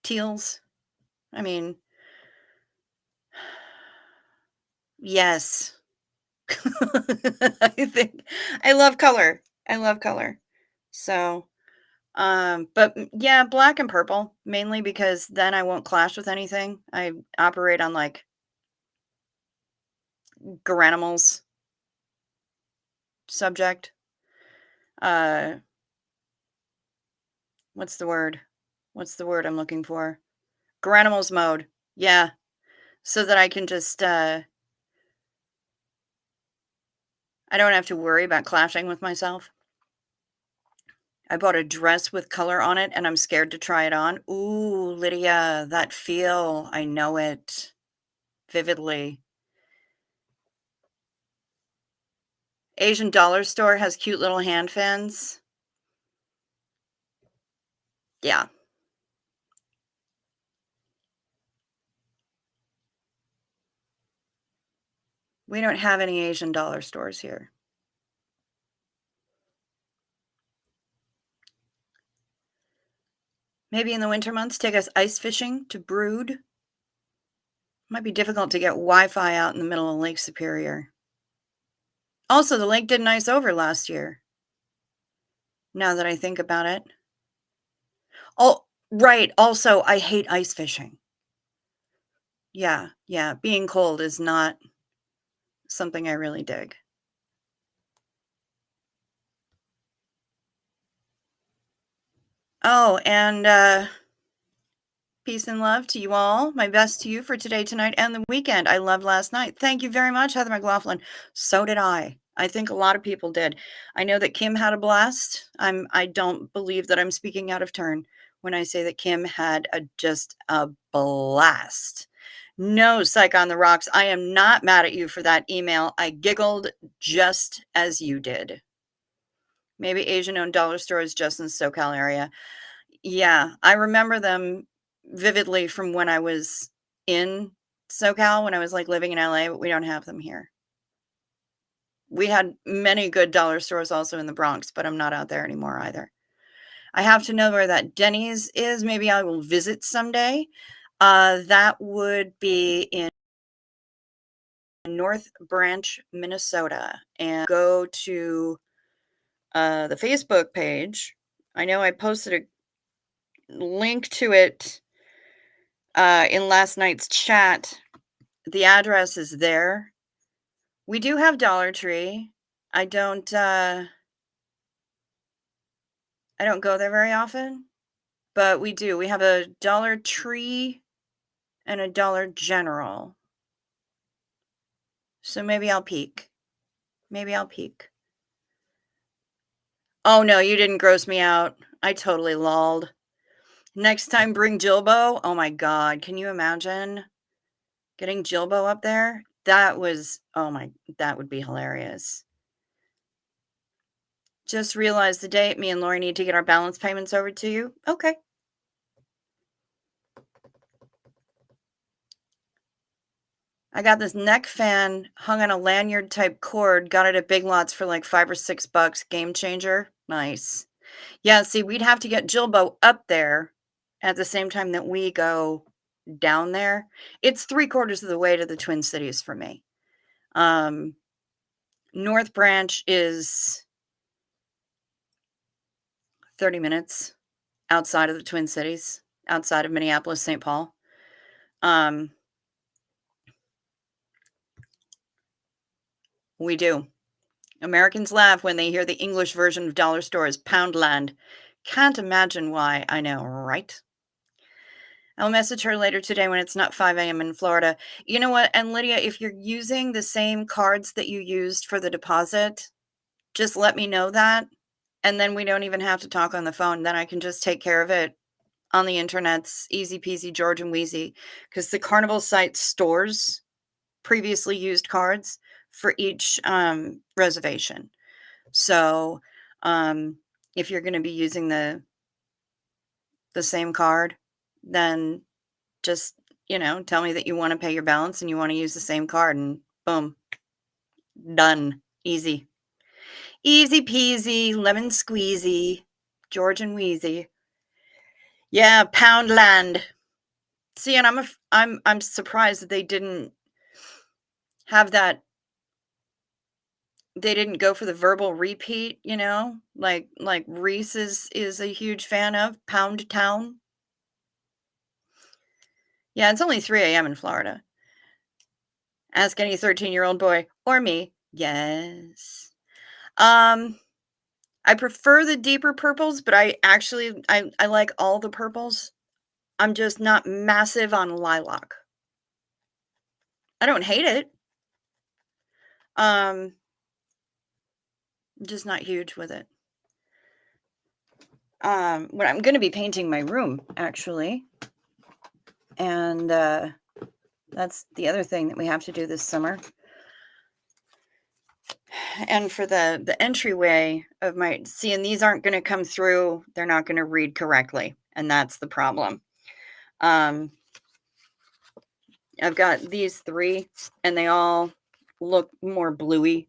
Teals. I mean, yes. I think I love color. I love color. So, but yeah, black and purple mainly because then I won't clash with anything. I operate on like Garanimals subject. What's the word? What's the word I'm looking for? Garanimals mode. Yeah. So that I can just I don't have to worry about clashing with myself. I bought a dress with color on it and I'm scared to try it on. Ooh, Lydia, that feel. I know it vividly. Asian dollar store has cute little hand fans. Yeah. We don't have any Asian dollar stores here. Maybe in the winter months, take us ice fishing to Brood. Might be difficult to get Wi-Fi out in the middle of Lake Superior. Also, the lake didn't ice over last year. Now that I think about it. Oh, right. Also, I hate ice fishing. Yeah, yeah. Being cold is not something I really dig. Oh, and peace and love to you all. My best to you for today, tonight, and the weekend. I loved last night. Thank you very much, Heather McLaughlin. So did I. I think a lot of people did. I know that Kim had a blast. I don't believe that I'm speaking out of turn when I say that Kim had just a blast. No, Psych on the Rocks. I am not mad at you for that email. I giggled just as you did. Maybe Asian owned dollar stores just in the SoCal area. Yeah, I remember them vividly from when I was in SoCal, when I was, like, living in LA, but we don't have them here. We had many good dollar stores also in the Bronx, but I'm not out there anymore either. I have to know where that Denny's is. Maybe I will visit someday. That would be in North Branch, Minnesota, and go to, the Facebook page. I know I posted a link to it in last night's chat. The address is there. We do have Dollar Tree. I don't go there very often, but we do. We have a Dollar Tree and a Dollar General. So maybe I'll peek. Maybe I'll peek. Oh no, you didn't gross me out. I totally lolled. Next time bring Jilbo. Oh my god, can you imagine getting Jilbo up there? That would be hilarious. Just realized the date. Me and Lori need to get our balance payments over to you. Okay. I got this neck fan hung on a lanyard type cord. Got it at Big Lots for like $5 or $6. Game changer. Nice. Yeah, see, we'd have to get Jilbo up there at the same time that we go down there. It's 3/4 of the way to the Twin Cities for me. North Branch is 30 minutes outside of the Twin Cities, outside of Minneapolis, St. Paul. We do. Americans laugh when they hear the English version of dollar stores, Poundland. Can't imagine why. I know, right? I'll message her later today when it's not 5 a.m. in Florida. You know what? And Lydia, if you're using the same cards that you used for the deposit, just let me know that. And then we don't even have to talk on the phone. Then I can just take care of it on the internet's easy peasy George and Wheezy. Because the Carnival site stores previously used cards for each reservation. So if you're going to be using the same card, then just, tell me that you want to pay your balance and you want to use the same card, and boom, done. Easy. Easy peasy, lemon squeezy, George and Wheezy. Yeah, Poundland. See, and I'm surprised that they didn't have that. They didn't go for the verbal repeat, like Reese is a huge fan of Pound Town. Yeah, it's only 3 a.m. in Florida. Ask any 13-year-old boy or me. Yes. I prefer the deeper purples, but I like all the purples. I'm just not massive on lilac. I don't hate it. I'm just not huge with it. When I'm going to be painting my room, actually. And that's the other thing that we have to do this summer. And for the entryway of my, and these aren't going to come through. They're not going to read correctly. And that's the problem. I've got these 3 and they all look more bluey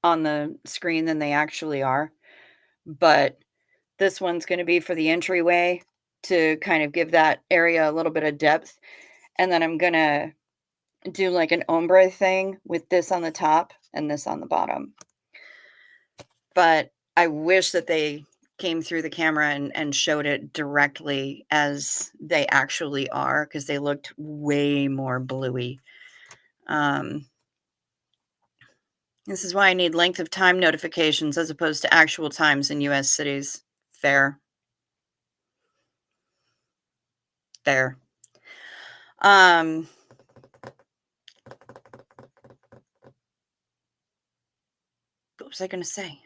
on the screen than they actually are. But this one's going to be for the entryway to kind of give that area a little bit of depth. And then I'm going to do like an ombre thing with this on the top and this on the bottom. But I wish that they came through the camera and showed it directly as they actually are, because they looked way more bluey. This is why I need length of time notifications as opposed to actual times in US cities. Fair. Fair. What was I gonna say?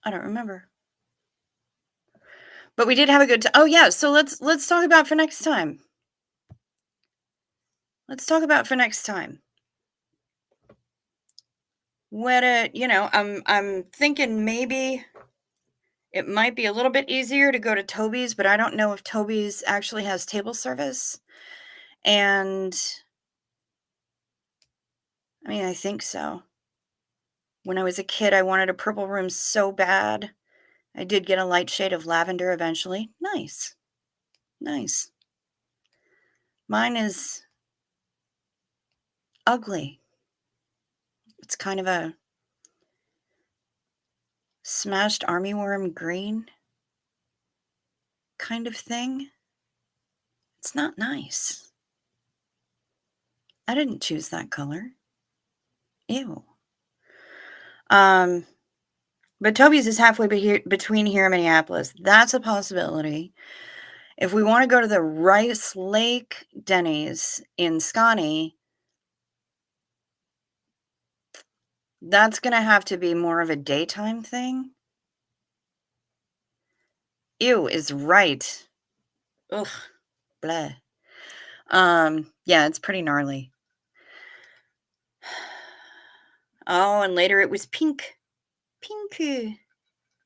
I don't remember. But we did have a good oh yeah, so let's talk about for next time. Let's talk about for next time. What I'm thinking maybe it might be a little bit easier to go to Toby's, but I don't know if Toby's actually has table service. And I mean, I think so. When I was a kid, I wanted a purple room so bad. I did get a light shade of lavender eventually. Nice. Nice. Mine is ugly. It's kind of a smashed armyworm green kind of thing. It's not nice. I didn't choose that color. Ew. But Toby's is halfway between here and Minneapolis. That's a possibility. If we want to go to the Rice Lake Denny's in Scotty, that's going to have to be more of a daytime thing. Ew is right. Ugh. Blah. Yeah, it's pretty gnarly. Oh, and later it was pink. Pink.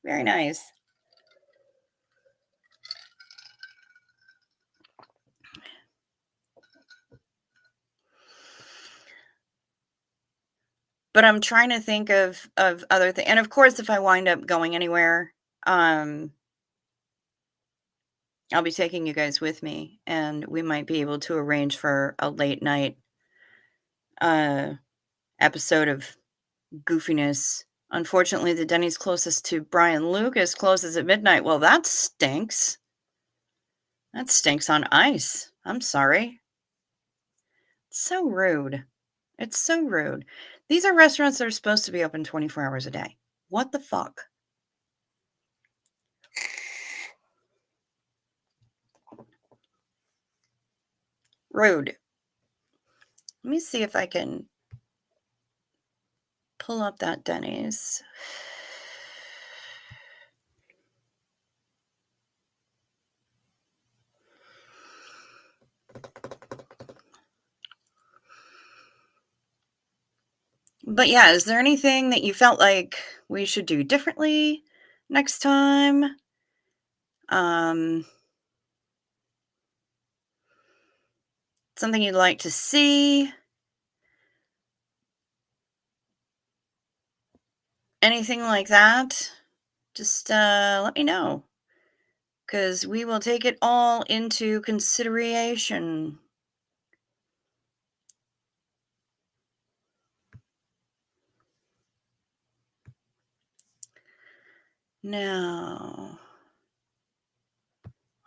Very nice. But I'm trying to think of other things. And of course, if I wind up going anywhere, I'll be taking you guys with me, and we might be able to arrange for a late night episode of goofiness. Unfortunately, the Denny's closest to Brian Lucas closes at midnight. Well, that stinks. That stinks on ice. I'm sorry. So rude. It's so rude. These are restaurants that are supposed to be open 24 hours a day. What the fuck? Rude. Let me see if I can pull up that Denny's. But yeah, is there anything that you felt like we should do differently next time? Something you'd like to see? Anything like that? Just let me know, because we will take it all into consideration. Now,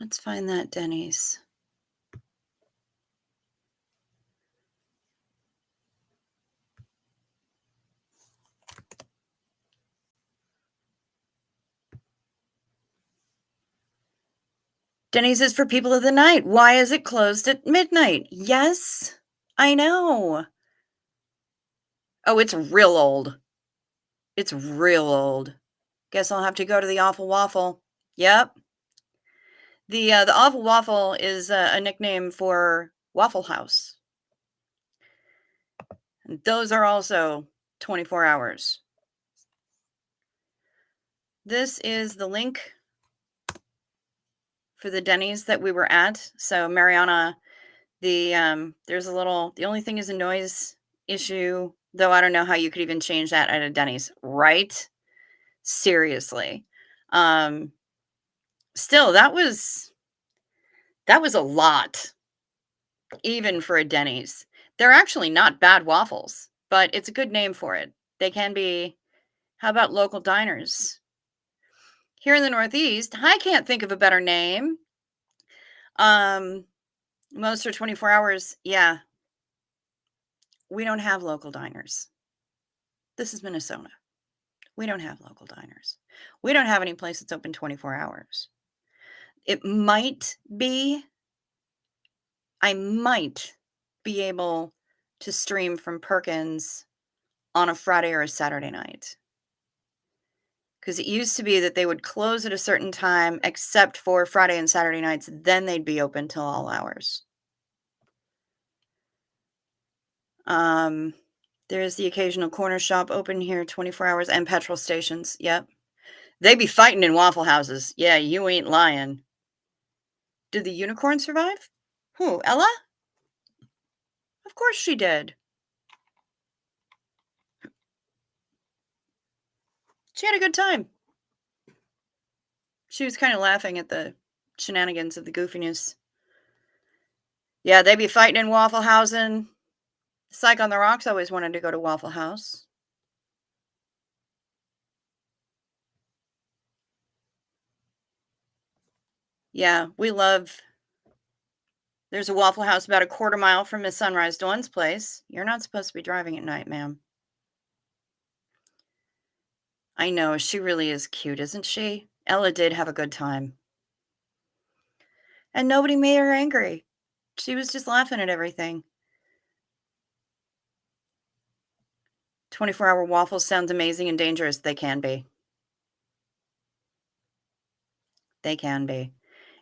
let's find that Denny's. Denny's is for people of the night. Why is it closed at midnight? Yes, I know. Oh, it's real old. It's real old. Guess I'll have to go to the Awful Waffle. Yep. The Awful Waffle is a nickname for Waffle House. And those are also 24 hours. This is the link for the Denny's that we were at. So Mariana, there's the only thing is a noise issue, though I don't know how you could even change that at a Denny's, right? Seriously. Still, that was a lot, even for a Denny's. They're actually not bad waffles, but it's a good name for it. They can be How about local diners? Here in the Northeast, I can't think of a better name. Um, most are 24 hours. Yeah, we don't have local diners. This is Minnesota. We don't have local diners. We don't have any place that's open 24 hours. It might be, I might be able to stream from Perkins on a Friday or a Saturday night. Because it used to be that they would close at a certain time, except for Friday and Saturday nights. Then they'd be open till all hours. There's the occasional corner shop open here 24 hours and petrol stations. Yep. They be fighting in Waffle Houses. Yeah, you ain't lying. Did the unicorn survive? Who, Ella? Of course she did. She had a good time. She was kind of laughing at the shenanigans of the goofiness. Yeah, they be fighting in Waffle Housin'. Psych on the Rocks always wanted to go to Waffle House. Yeah, we love. There's a Waffle House about a quarter mile from Miss Sunrise Dawn's place. You're not supposed to be driving at night, ma'am. I know, she really is cute, isn't she? Ella did have a good time. And nobody made her angry. She was just laughing at everything. 24-hour waffles sounds amazing and dangerous. They can be. They can be.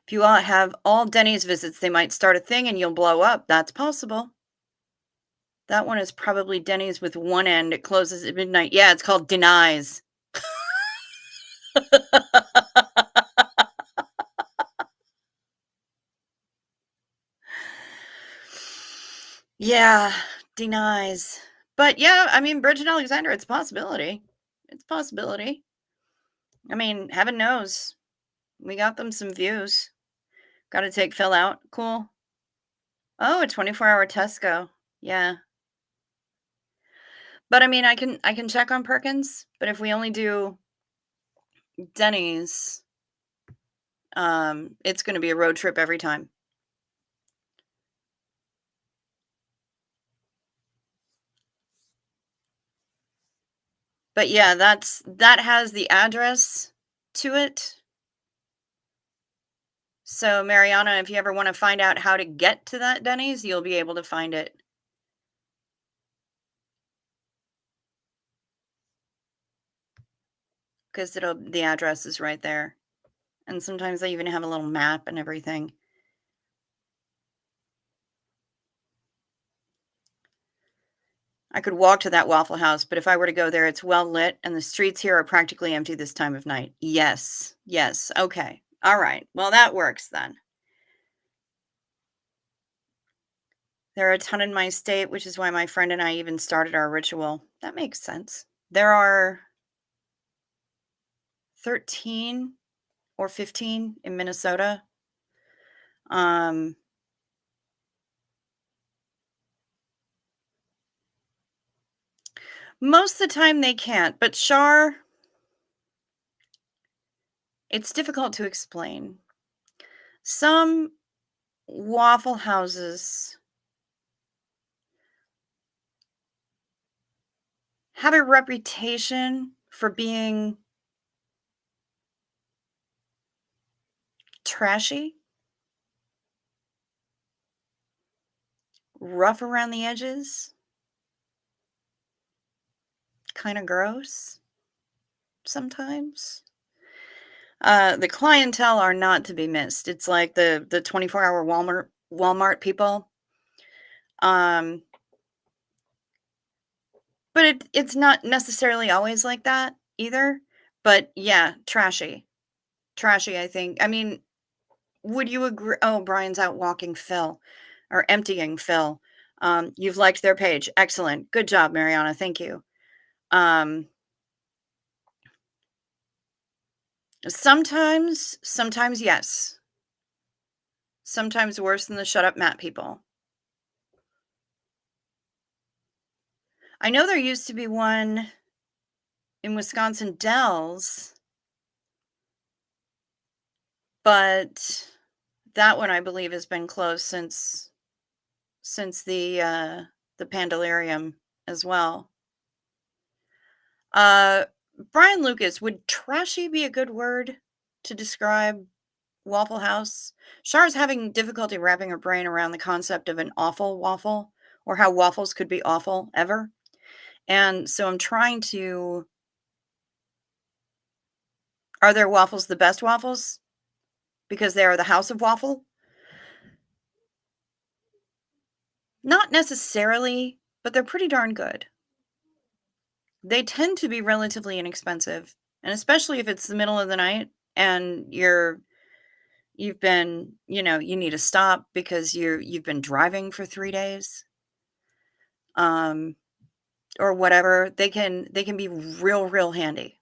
If you all have all Denny's visits, they might start a thing and you'll blow up. That's possible. That one is probably Denny's with one end. It closes at midnight. Yeah, it's called Denies. Yeah, Denies. But yeah, I mean, Bridget Alexander, it's a possibility. It's a possibility. I mean, heaven knows. We got them some views. Got to take Phil out. Cool. Oh, a 24-hour Tesco. Yeah. But I mean, I can check on Perkins, but if we only do Denny's, it's going to be a road trip every time. But yeah, that has the address to it. So Mariana, if you ever want to find out how to get to that Denny's, you'll be able to find it. Because the address is right there. And sometimes they even have a little map and everything. I could walk to that Waffle House, but if I were to go there, it's well lit and the streets here are practically empty this time of night. Yes. Yes. Okay. All right. Well, that works then. There are a ton in my state, which is why my friend and I even started our ritual. That makes sense. There are 13 or 15 in Minnesota. Most of the time they can't, but Char, it's difficult to explain. Some Waffle Houses have a reputation for being trashy, rough around the edges, kind of gross sometimes. The clientele are not to be missed. It's like the 24-hour Walmart people. But it's not necessarily always like that either. But yeah, trashy. Trashy, I think. I mean, would you agree? Oh, Brian's out walking Phil or emptying Phil. You've liked their page. Excellent. Good job, Mariana. Thank you. Sometimes yes. Sometimes worse than the shut up Matt people. I know there used to be one in Wisconsin Dells, but that one I believe has been closed since the Pandalarium as well. Uh, Brian Lucas, would trashy be a good word to describe Waffle House? Char's having difficulty wrapping her brain around the concept of an awful waffle or how waffles could be awful ever. And so I'm trying to, are their waffles the best waffles? Because they are the house of waffle? Not necessarily, but they're pretty darn good. They tend to be relatively inexpensive, and especially if it's the middle of the night and you've been, you need to stop because you've been driving for 3 days, um, or whatever, they can be real handy.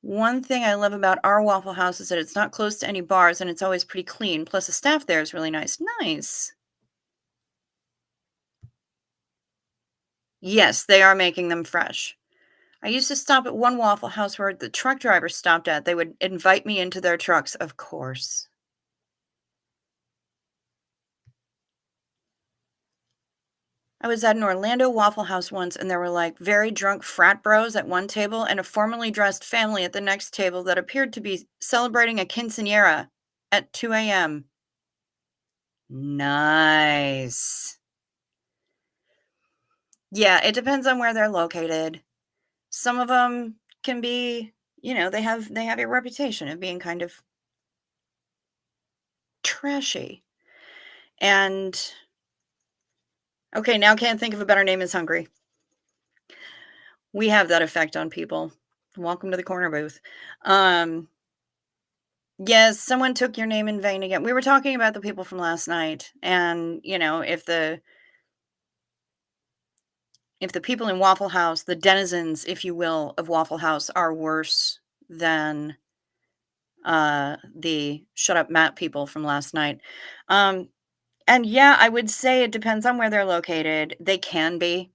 One thing I love about our Waffle House is that it's not close to any bars and it's always pretty clean, plus the staff there is really nice. Nice. Yes, they are making them fresh. I used to stop at one Waffle House where the truck driver stopped at. They would invite me into their trucks, of course. I was at an Orlando Waffle House once, and there were like very drunk frat bros at one table and a formally dressed family at the next table that appeared to be celebrating a quinceanera at 2 a.m. Nice. Yeah, it depends on where they're located. Some of them can be, they have a reputation of being kind of trashy. And okay, now can't think of a better name as hungry. We have that effect on people. Welcome to the corner booth. Yes, someone took your name in vain again. We were talking about the people from last night, and if the people in Waffle House, the denizens, if you will, of Waffle House are worse than the shut up Matt people from last night. And yeah, I would say it depends on where they're located. They can be.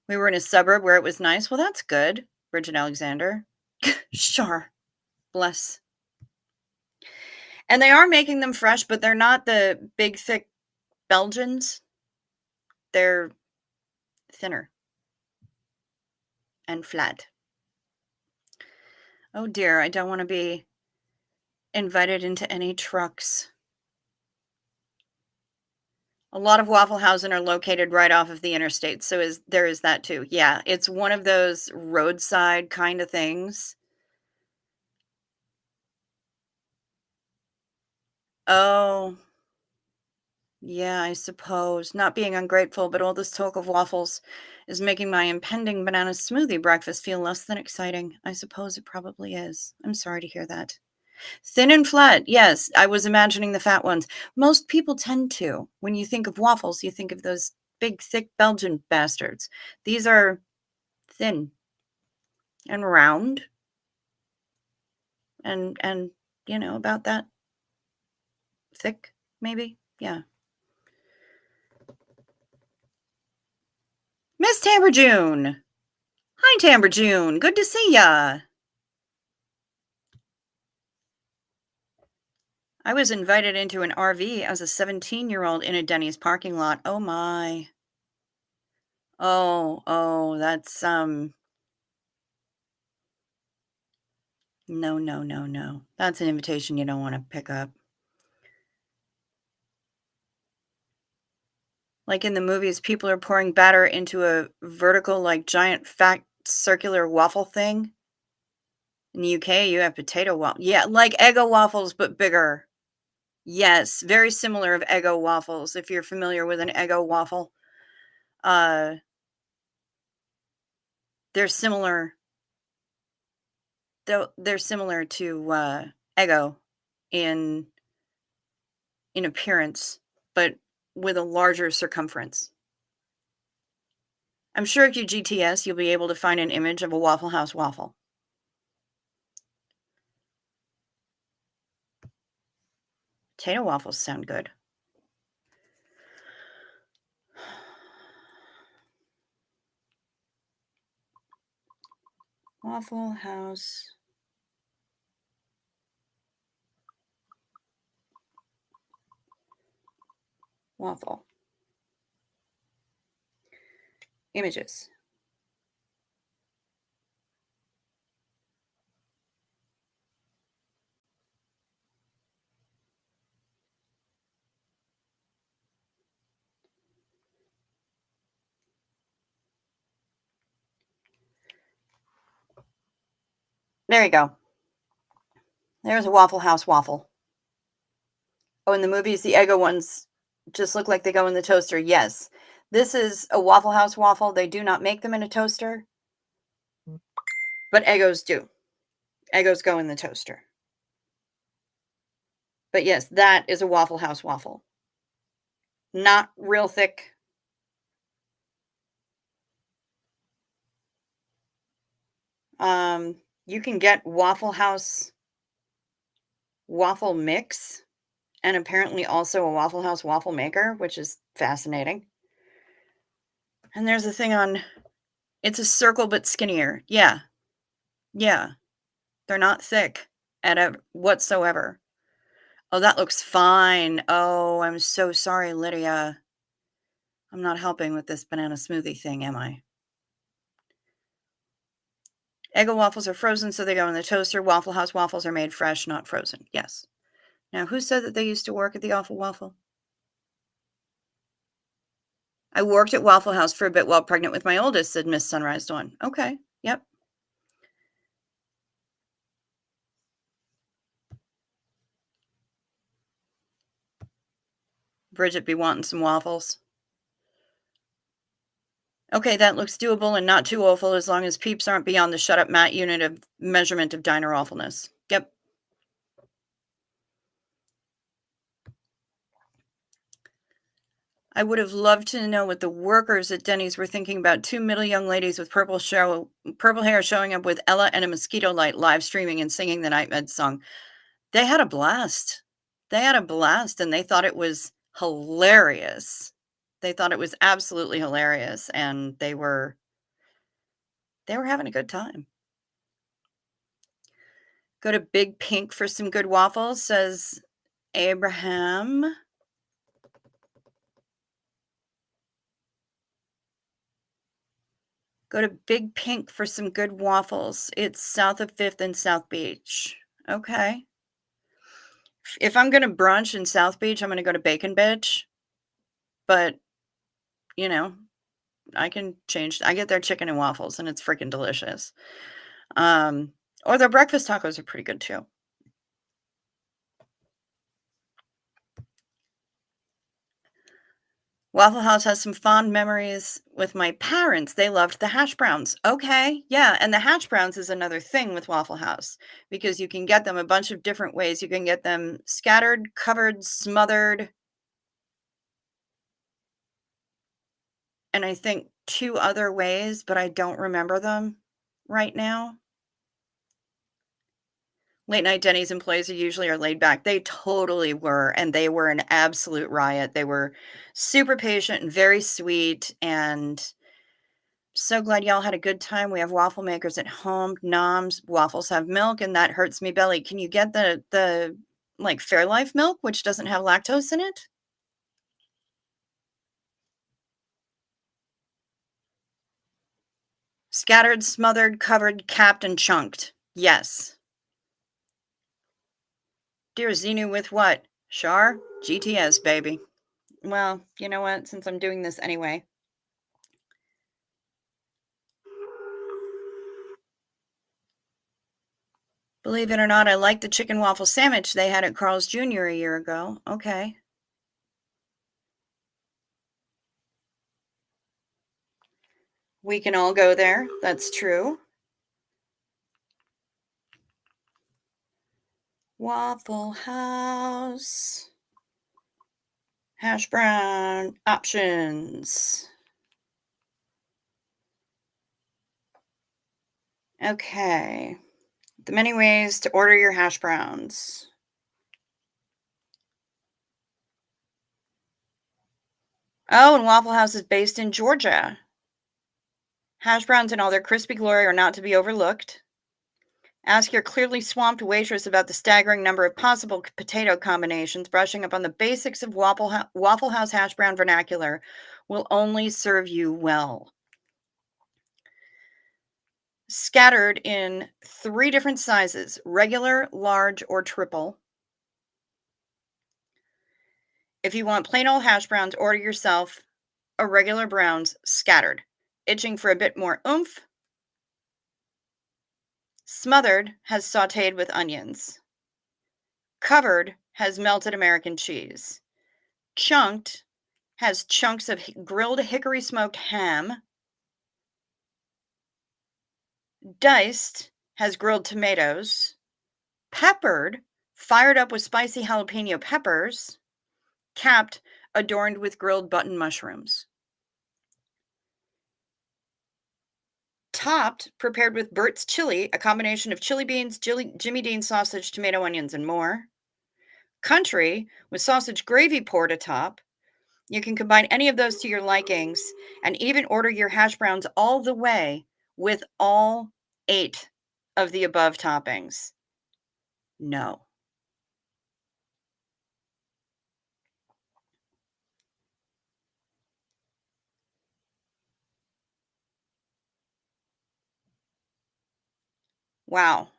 We were in a suburb where it was nice. Well, that's good, Bridget Alexander. Sure. Bless. And they are making them fresh, but they're not the big, thick Belgians. They're thinner and flat. Oh dear, I don't want to be invited into any trucks. A lot of Waffle Houses are located right off of the interstate, so there is that too. Yeah, it's one of those roadside kind of things. Oh, yeah, I suppose. Not being ungrateful, but all this talk of waffles is making my impending banana smoothie breakfast feel less than exciting. I suppose it probably is. I'm sorry to hear that. Thin and flat, yes, I was imagining the fat ones. Most people tend to. When you think of waffles, you think of those big, thick Belgian bastards. These are thin and round and about that thick, maybe. Yeah. Miss Tamber-June. Hi, Tamber-June. Good to see ya. I was invited into an RV as a 17-year-old in a Denny's parking lot. Oh my. Oh, that's no, no, no, no. That's an invitation you don't want to pick up. Like in the movies, people are pouring batter into a vertical, like giant fat circular waffle thing. In the UK, you have potato waffles. Yeah, like Eggo waffles, but bigger. Yes, very similar of Eggo waffles, if you're familiar with an Eggo waffle. Uh, they're similar. They're similar to Eggo in appearance, but with a larger circumference. I'm sure if you GTS, you'll be able to find an image of a Waffle House waffle. Potato waffles sound good. Waffle House. Waffle. Images. There you go. There's a Waffle House waffle. Oh, in the movies, the Eggo ones just look like they go in the toaster. Yes. This is a Waffle House waffle. They do not make them in a toaster, but Eggos do. Eggos go in the toaster. But yes, that is a Waffle House waffle. Not real thick. You can get Waffle House waffle mix and apparently also a Waffle House waffle maker, which is fascinating. And there's a thing on, it's a circle but skinnier. Yeah. Yeah. They're not thick whatsoever. Oh, that looks fine. Oh, I'm so sorry, Lydia. I'm not helping with this banana smoothie thing, am I? Eggo waffles are frozen, so they go in the toaster. Waffle House waffles are made fresh, not frozen. Yes. Now, who said that they used to work at the Awful Waffle? I worked at Waffle House for a bit while pregnant with my oldest, said Miss Sunrise Dawn. Okay. Yep. Bridget be wanting some waffles. Okay, that looks doable and not too awful as long as peeps aren't beyond the shut up mat unit of measurement of diner awfulness. Yep. I would have loved to know what the workers at Denny's were thinking about two middle young ladies with purple hair showing up with Ella and a mosquito light live streaming and singing the Night Med song. They had a blast. They had a blast and they thought it was hilarious. They thought it was absolutely hilarious and they were having a good time. Go to Big Pink for some good waffles, says Abraham. Go to Big Pink for some good waffles. It's south of 5th and South Beach. Okay. If I'm gonna brunch in South Beach, I'm gonna go to Bacon Bitch. But, you know, I can change. I get their chicken and waffles, and it's freaking delicious. Or their breakfast tacos are pretty good too. Waffle House has some fond memories with my parents. They loved the hash browns. Okay, yeah, and the hash browns is another thing with Waffle House because you can get them a bunch of different ways. You can get them scattered, covered, smothered, and I think 2 other ways, but I don't remember them right now. Late night Denny's employees are laid back. They totally were, and they were an absolute riot. They were super patient and very sweet, and so glad y'all had a good time. We have waffle makers at home. Noms, waffles have milk, and that hurts me belly. Can you get the like Fairlife milk, which doesn't have lactose in it? Scattered, smothered, covered, capped, and chunked. Yes. Dear Xenu with what? Char? GTS, baby. Well, you know what? Since I'm doing this anyway. Believe it or not, I like the chicken waffle sandwich they had at Carl's Jr. a year ago. Okay. We can all go there. That's true. Waffle House. Hash brown options. Okay. The many ways to order your hash browns. Oh, and Waffle House is based in Georgia. Hash browns in all their crispy glory are not to be overlooked. Ask your clearly swamped waitress about the staggering number of possible potato combinations. Brushing up on the basics of Waffle House hash brown vernacular will only serve you well. Scattered in 3 different sizes: regular, large, or triple. If you want plain old hash browns, order yourself a regular browns scattered. Itching for a bit more oomph? Smothered has sautéed with onions. Covered has melted American cheese. Chunked has chunks of grilled hickory smoked ham. Diced has grilled tomatoes. Peppered, fired up with spicy jalapeno peppers. Capped, adorned with grilled button mushrooms. Topped, prepared with Bert's chili, a combination of chili beans, Jimmy Dean sausage, tomato, onions, and more. Country, with sausage gravy poured atop. You can combine any of those to your likings and even order your hash browns all the way with all 8 of the above toppings. No. Wow.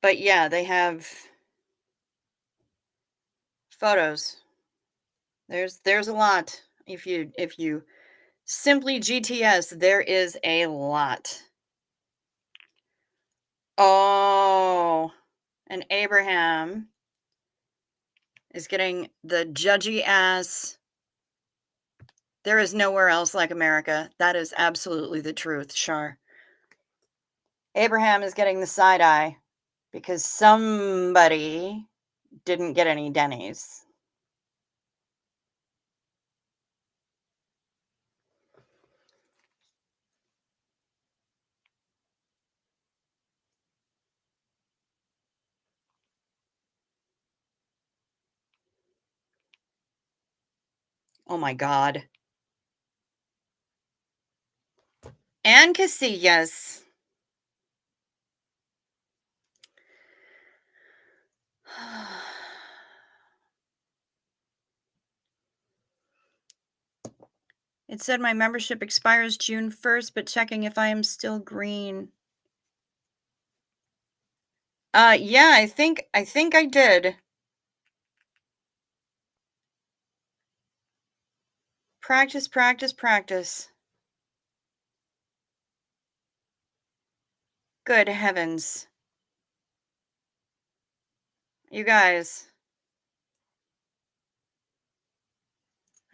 But yeah, they have photos. There's a lot. If you simply GTS, there is a lot. Oh, and Abraham is getting the judgy ass. There is nowhere else like America. That is absolutely the truth, Shar. Abraham is getting the side eye because somebody didn't get any Denny's. Oh my God. And Casillas. It said my membership expires June 1st, but checking if I am still green. Yeah, I think I did. Practice, practice, practice. Good heavens. You guys.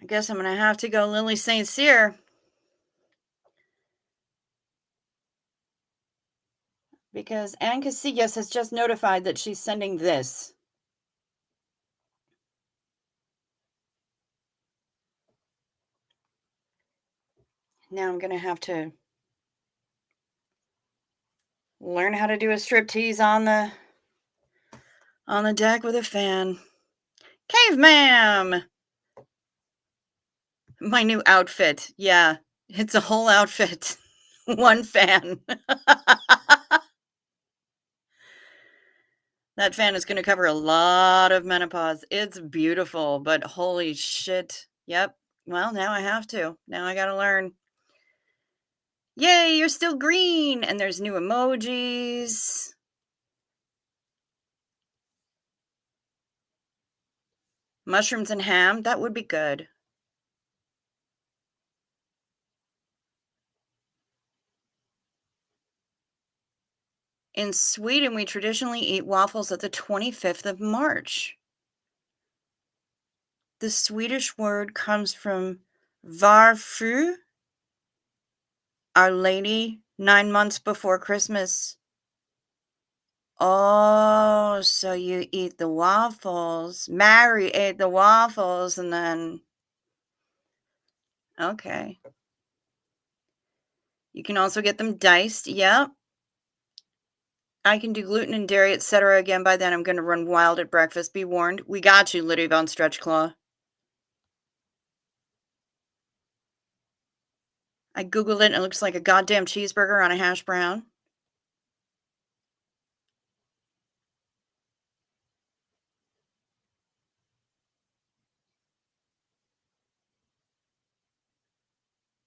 I guess I'm going to have to go Lily St. Cyr. Because Ann Casillas has just notified that she's sending this. Now I'm going to have to learn how to do a striptease on the deck with a fan. Caveman! My new outfit. Yeah, it's a whole outfit. One fan. That fan is going to cover a lot of menopause. It's beautiful, but holy shit. Yep. Well, now I have to. Now I got to learn. Yay, you're still green. And there's new emojis. Mushrooms and ham. That would be good. In Sweden, we traditionally eat waffles at the 25th of March. The Swedish word comes from Varfru, Our Lady, 9 months before Christmas. Oh, so you eat the waffles. Mary ate the waffles and then... Okay. You can also get them diced. Yep. I can do gluten and dairy, etc. Again, by then I'm gonna run wild at breakfast. Be warned. We got you, Liddy Von Stretchclaw. I googled it and it looks like a goddamn cheeseburger on a hash brown.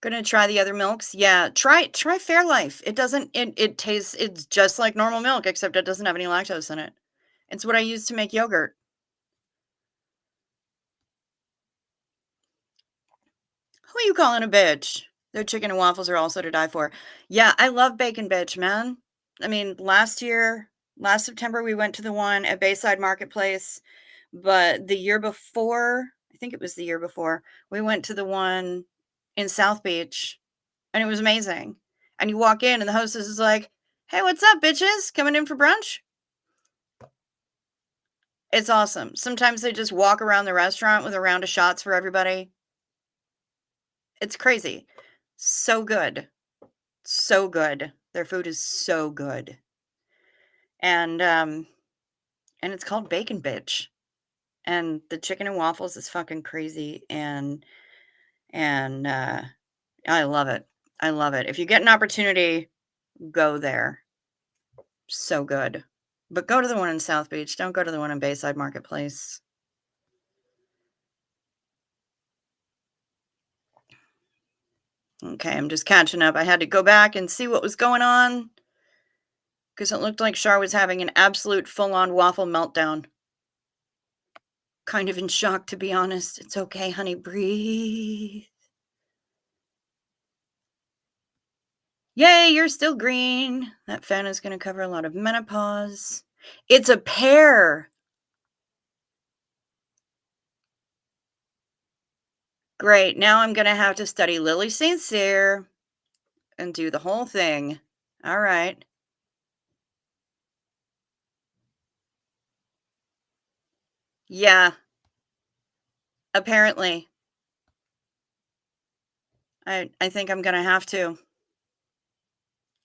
Gonna try the other milks. Yeah, try Fairlife. It tastes it's just like normal milk, except it doesn't have any lactose in it. It's what I use to make yogurt. Who are you calling a bitch? Their chicken and waffles are also to die for. Yeah, I love Bacon Bitch, man. I mean, last September, we went to the one at Bayside Marketplace, but the year before, I think it was the year before, we went to the one in South Beach, and it was amazing. And you walk in, and the hostess is like, "Hey, what's up, bitches? Coming in for brunch?" It's awesome. Sometimes they just walk around the restaurant with a round of shots for everybody. It's crazy. So good. So good. Their food is so good. And, um, and it's called Bacon Bitch. And the chicken and waffles is fucking crazy, and I love it. I love it. If you get an opportunity, go there. So good. But go to the one in South Beach, don't go to the one in Bayside Marketplace. Okay, I'm just catching up. I had to go back and see what was going on because it looked like Shar was having an absolute full-on waffle meltdown. Kind of in shock, to be honest. It's okay, honey, breathe. Yay, you're still green. That fan is gonna cover a lot of menopause. It's a pear. Great, now I'm gonna have to study Lily St. Cyr and do the whole thing. Alright. Yeah, apparently. I think I'm gonna have to.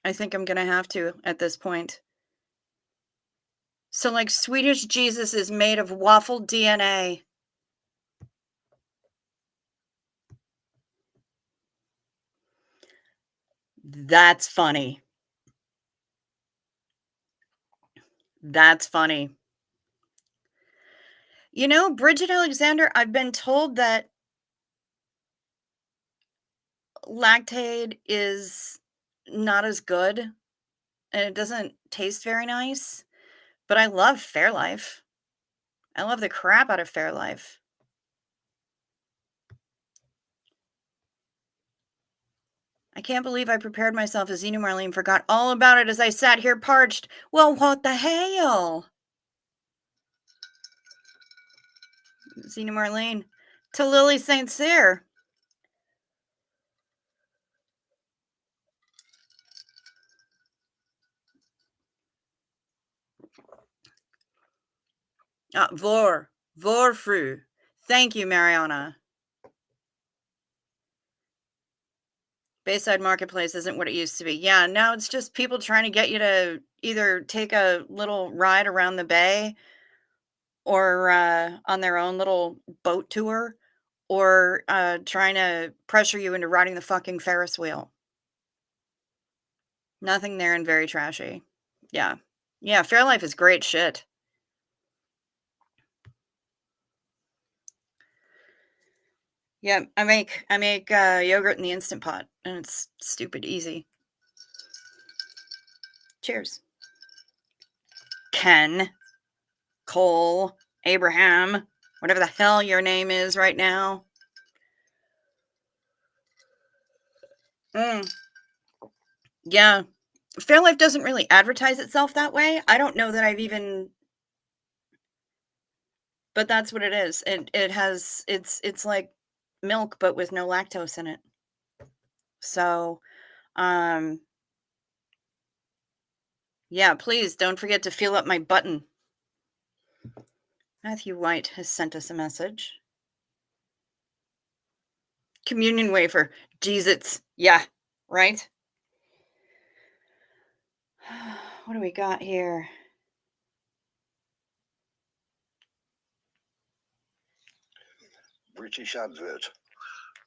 I think I'm gonna have to at this point. So, like, Swedish Jesus is made of waffle DNA. That's funny. That's funny. You know, Bridget Alexander, I've been told that Lactaid is not as good, and it doesn't taste very nice, but I love Fairlife. I love the crap out of Fairlife. I can't believe I prepared myself as Xena Marlene, forgot all about it as I sat here parched. Well, what the hell? Xena Marlene. To Lily St. Cyr. Vorfru. Thank you, Mariana. Bayside Marketplace isn't what it used to be. Yeah, now it's just people trying to get you to either take a little ride around the bay or on their own little boat tour or trying to pressure you into riding the fucking Ferris wheel. Nothing there and very trashy. Yeah. Yeah, Fairlife is great shit. Yeah, I make yogurt in the Instant Pot, and it's stupid easy. Cheers. Ken, Cole, Abraham, whatever the hell your name is right now. Mm, yeah. Fairlife doesn't really advertise itself that way. I don't know that I've even but that's what it is. It has it's like milk but with no lactose in it. So, um yeah, please don't forget to fill up my button. Matthew White has sent us a message. Communion wafer. Jesus. Yeah, right? What do we got here? British advert.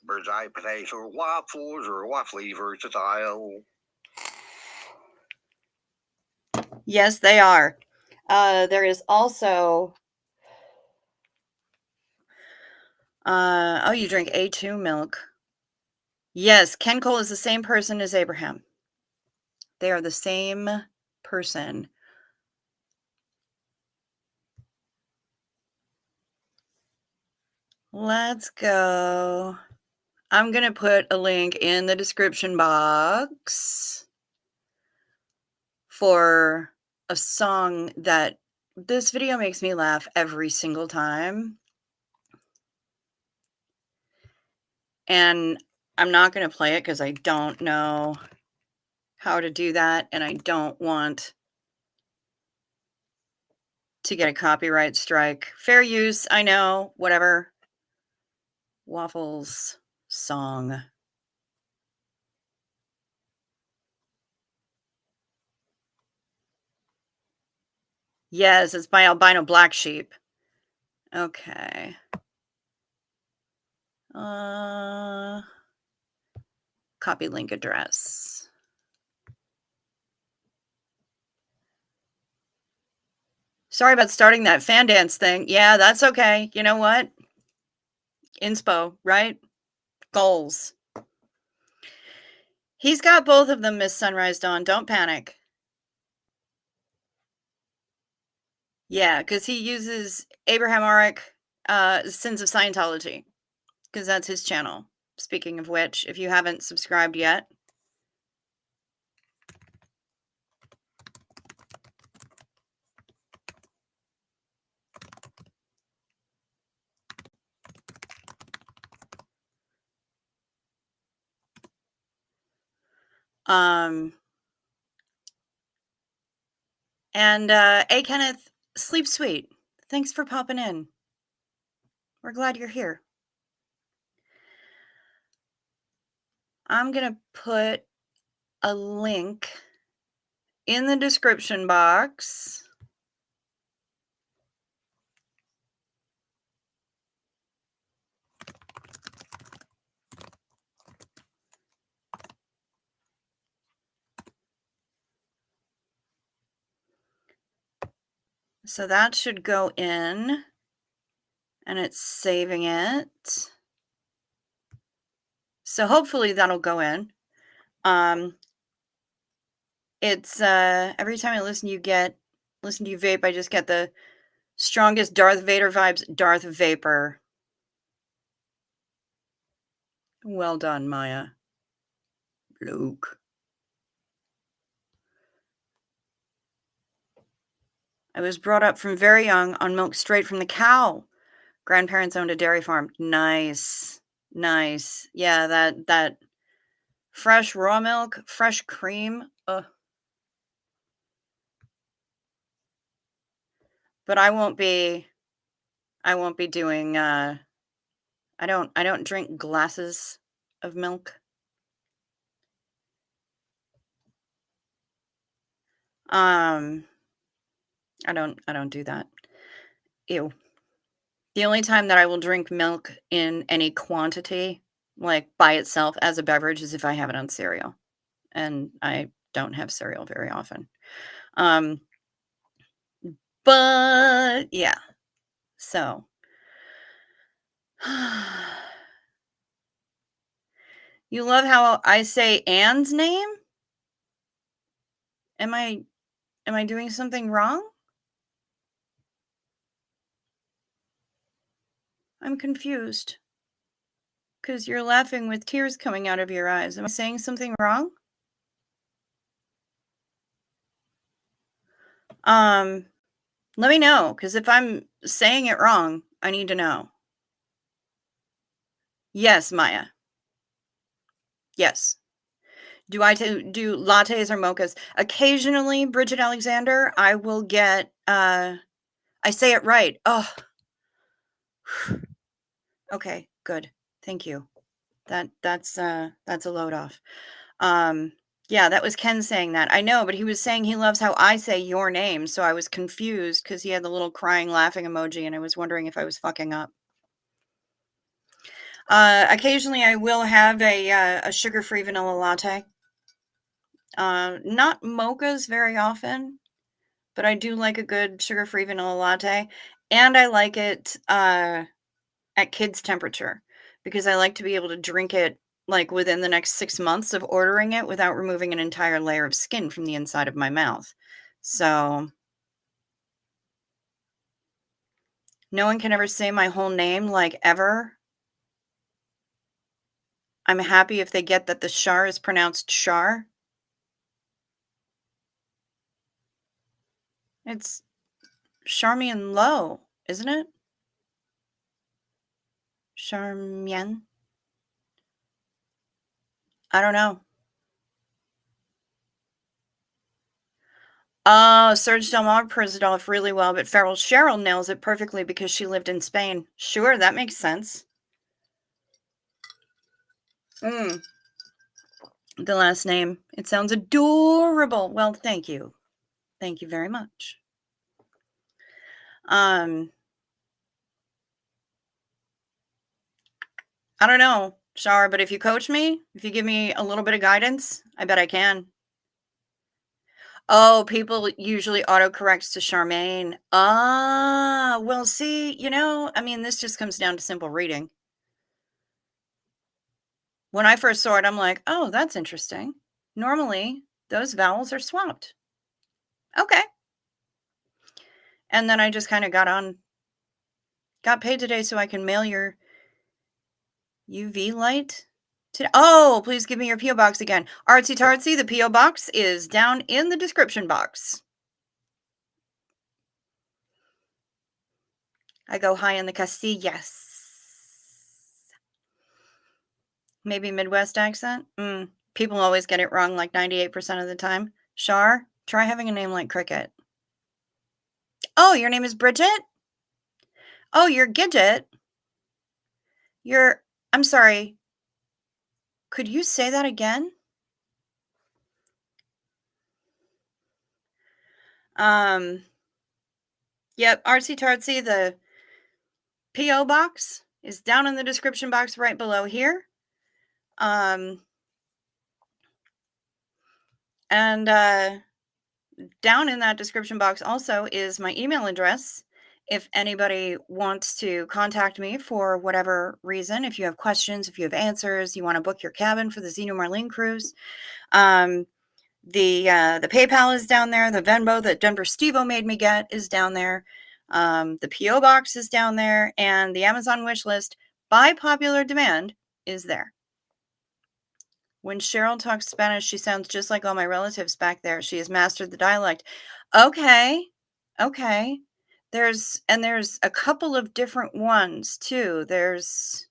Bird's eye potato waffles or waffly versatile. Yes, they are. There is also oh, you drink A2 milk. Yes, Ken Cole is the same person as Abraham. They are the same person. Let's go. I'm going to put a link in the description box for a song that this video makes me laugh every single time. And I'm not going to play it because I don't know how to do that, and I don't want to get a copyright strike. Fair use, I know, whatever. Waffles song. Yes, it's by Albino Black Sheep. Okay. Copy link address. Sorry about starting that fan dance thing. Yeah, that's okay. You know what? Inspo, right? Goals. He's got both of them, Miss Sunrise Dawn. Don't panic. Yeah, because he uses Abraham Arik, Sins of Scientology, because that's his channel. Speaking of which, if you haven't subscribed yet, and hey, Kenneth, sleep sweet. Thanks for popping in. We're glad you're here. I'm going to put a link in the description box. So that should go in, and it's saving it. So hopefully that'll go in. It's every time I listen to you vape, I just get the strongest Darth Vader vibes. Darth Vapor. Well done, Maya. Luke. I was brought up from very young on milk straight from the cow. Grandparents owned a dairy farm. Nice. Nice. Yeah, that fresh raw milk, fresh cream. But I won't be doing I don't drink glasses of milk. I don't do that. Ew. The only time that I will drink milk in any quantity, like by itself as a beverage, is if I have it on cereal. And I don't have cereal very often. But yeah. So you love how I say Anne's name? Am I doing something wrong? I'm confused. Because you're laughing with tears coming out of your eyes. Am I saying something wrong? Let me know, because if I'm saying it wrong, I need to know. Yes, Maya. Yes. Do I do lattes or mochas? Occasionally, Bridget Alexander, I will get, I say it right. Oh. Okay, good. Thank you. That's a load off. Yeah, that was Ken saying that. I know, but he was saying he loves how I say your name, so I was confused because he had the little crying laughing emoji, and I was wondering if I was fucking up. Occasionally, I will have a sugar-free vanilla latte. Not mochas very often, but I do like a good sugar-free vanilla latte, and I like it at kids' temperature because I like to be able to drink it like within the next 6 months of ordering it without removing an entire layer of skin from the inside of my mouth. So no one can ever say my whole name like ever. I'm happy if they get that the Shar is pronounced Shar. It's Charmian Low, isn't it? Charmian? I don't know. Oh, Serge Delmar pulls it off really well, but Feral Cheryl nails it perfectly because she lived in Spain. Sure, that makes sense. Mm, the last name. It sounds adorable. Well, thank you. Thank you very much. I don't know, Shar, but if you coach me, if you give me a little bit of guidance, I bet I can. Oh, people usually autocorrects to Charmaine. Ah, well, see, I mean, this just comes down to simple reading. When I first saw it, I'm like, oh, that's interesting. Normally, those vowels are swapped. Okay. And then I just kind of got paid today so I can mail your UV light. Oh, please give me your P.O. box again. Artsy Tartsy, the P.O. box is down in the description box. I go high in the Castillas. Maybe Midwest accent? People always get it wrong like 98% of the time. Shar, try having a name like Cricket. Oh, your name is Bridget? Oh, you're Gidget. I'm sorry. Could you say that again? Yep, Artsy Tartsy, the P.O. box is down in the description box right below here. And down in that description box also is my email address. If anybody wants to contact me for whatever reason, if you have questions, if you have answers, you want to book your cabin for the Xeno Marlene cruise, the PayPal is down there. The Venmo that Denver Steve-O made me get is down there. The P.O. box is down there, and the Amazon wish list by popular demand is there. When Cheryl talks Spanish, she sounds just like all my relatives back there. She has mastered the dialect. Okay. There's a couple of different ones too. There's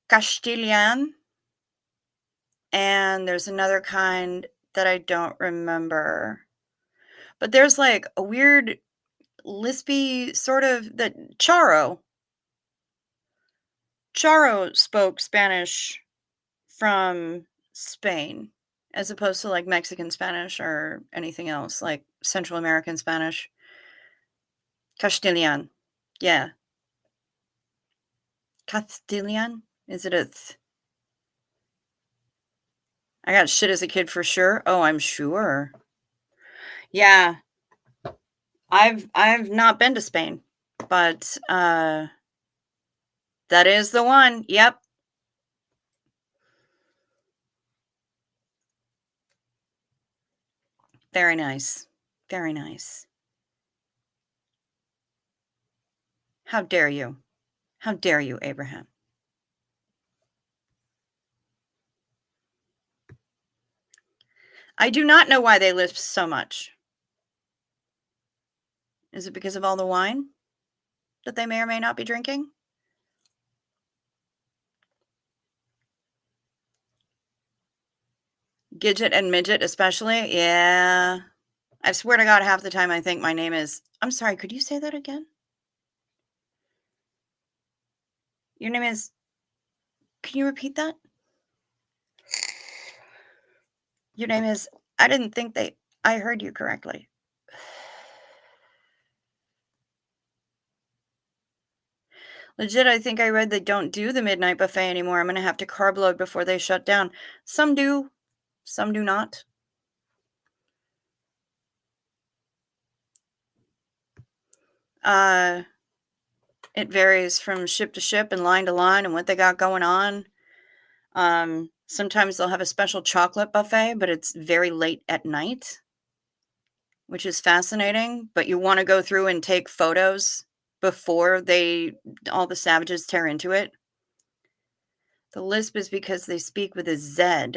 Castilian, and there's another kind that I don't remember. But there's like a weird lispy sort of that Charo spoke Spanish from Spain as opposed to like Mexican Spanish or anything else, like Central American Spanish. Castilian. Yeah. Castilian? Is it I got shit as a kid for sure. Oh, I'm sure. Yeah. I've not been to Spain, but that is the one. Yep. Very nice. Very nice. How dare you? How dare you, Abraham? I do not know why they lisp so much. Is it because of all the wine that they may or may not be drinking? Gidget and midget, especially. Yeah. I swear to God, half the time I think my name is. I'm sorry, could you say that again? Your name is. Can you repeat that? Your name is, I didn't think I heard you correctly. Legit, I think I read they don't do the midnight buffet anymore. I'm gonna have to carb load before they shut down. Some do, some do not. It varies from ship to ship and line to line and what they got going on. Sometimes they'll have a special chocolate buffet, but it's very late at night, which is fascinating. But you want to go through and take photos before all the savages tear into it. The lisp is because they speak with a Z.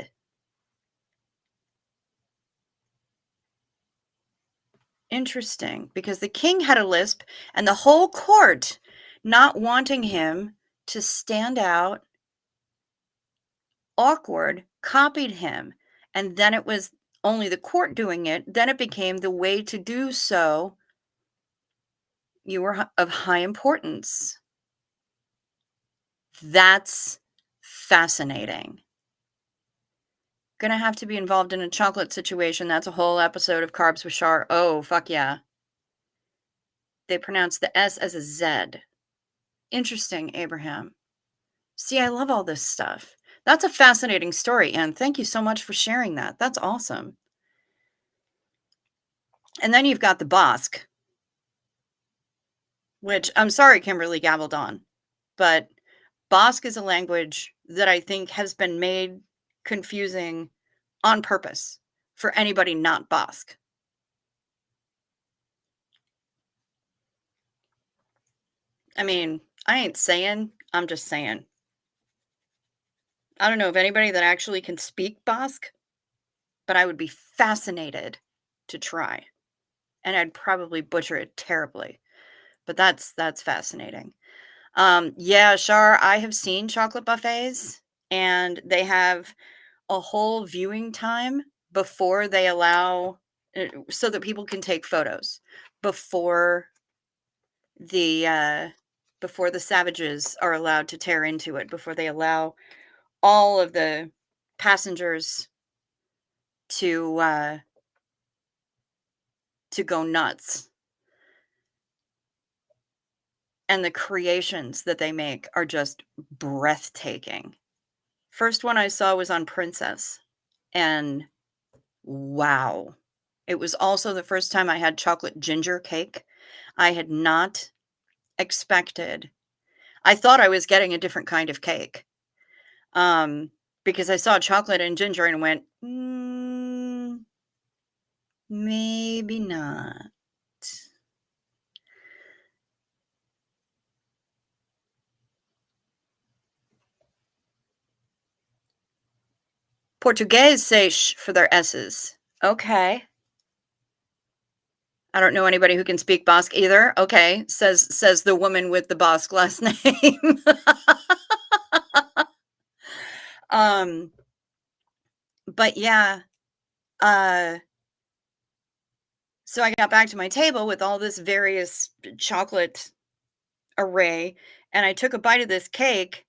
Interesting, because the king had a lisp, and the whole court, not wanting him to stand out awkward, copied him. And then it was only the court doing it. Then it became the way to do so. You were of high importance. That's fascinating. Gonna have to be involved in a chocolate situation. That's a whole episode of Carbs with Char. Oh, fuck yeah. They pronounce the S as a Z. Interesting, Abraham. See, I love all this stuff. That's a fascinating story, and thank you so much for sharing that. That's awesome. And then you've got the Bosque, which I'm sorry, Kimberly Gabaldon, but Bosque is a language that I think has been made confusing on purpose for anybody not Bosque. I mean, I ain't saying, I'm just saying. I don't know of anybody that actually can speak Bosque, but I would be fascinated to try. And I'd probably butcher it terribly. But that's fascinating. Yeah, Char, I have seen chocolate buffets, and they have a whole viewing time before they allow, so that people can take photos before the savages are allowed to tear into it, before they allow all of the passengers to go nuts. And the creations that they make are just breathtaking. First one I saw was on Princess, and wow. It was also the first time I had chocolate ginger cake. I had not expected. I thought I was getting a different kind of cake. Because I saw chocolate and ginger and went, maybe not. Portuguese say sh for their S's. Okay. I don't know anybody who can speak Basque either. Okay, says the woman with the Basque last name. But yeah, so I got back to my table with all this various chocolate array, and I took a bite of this cake,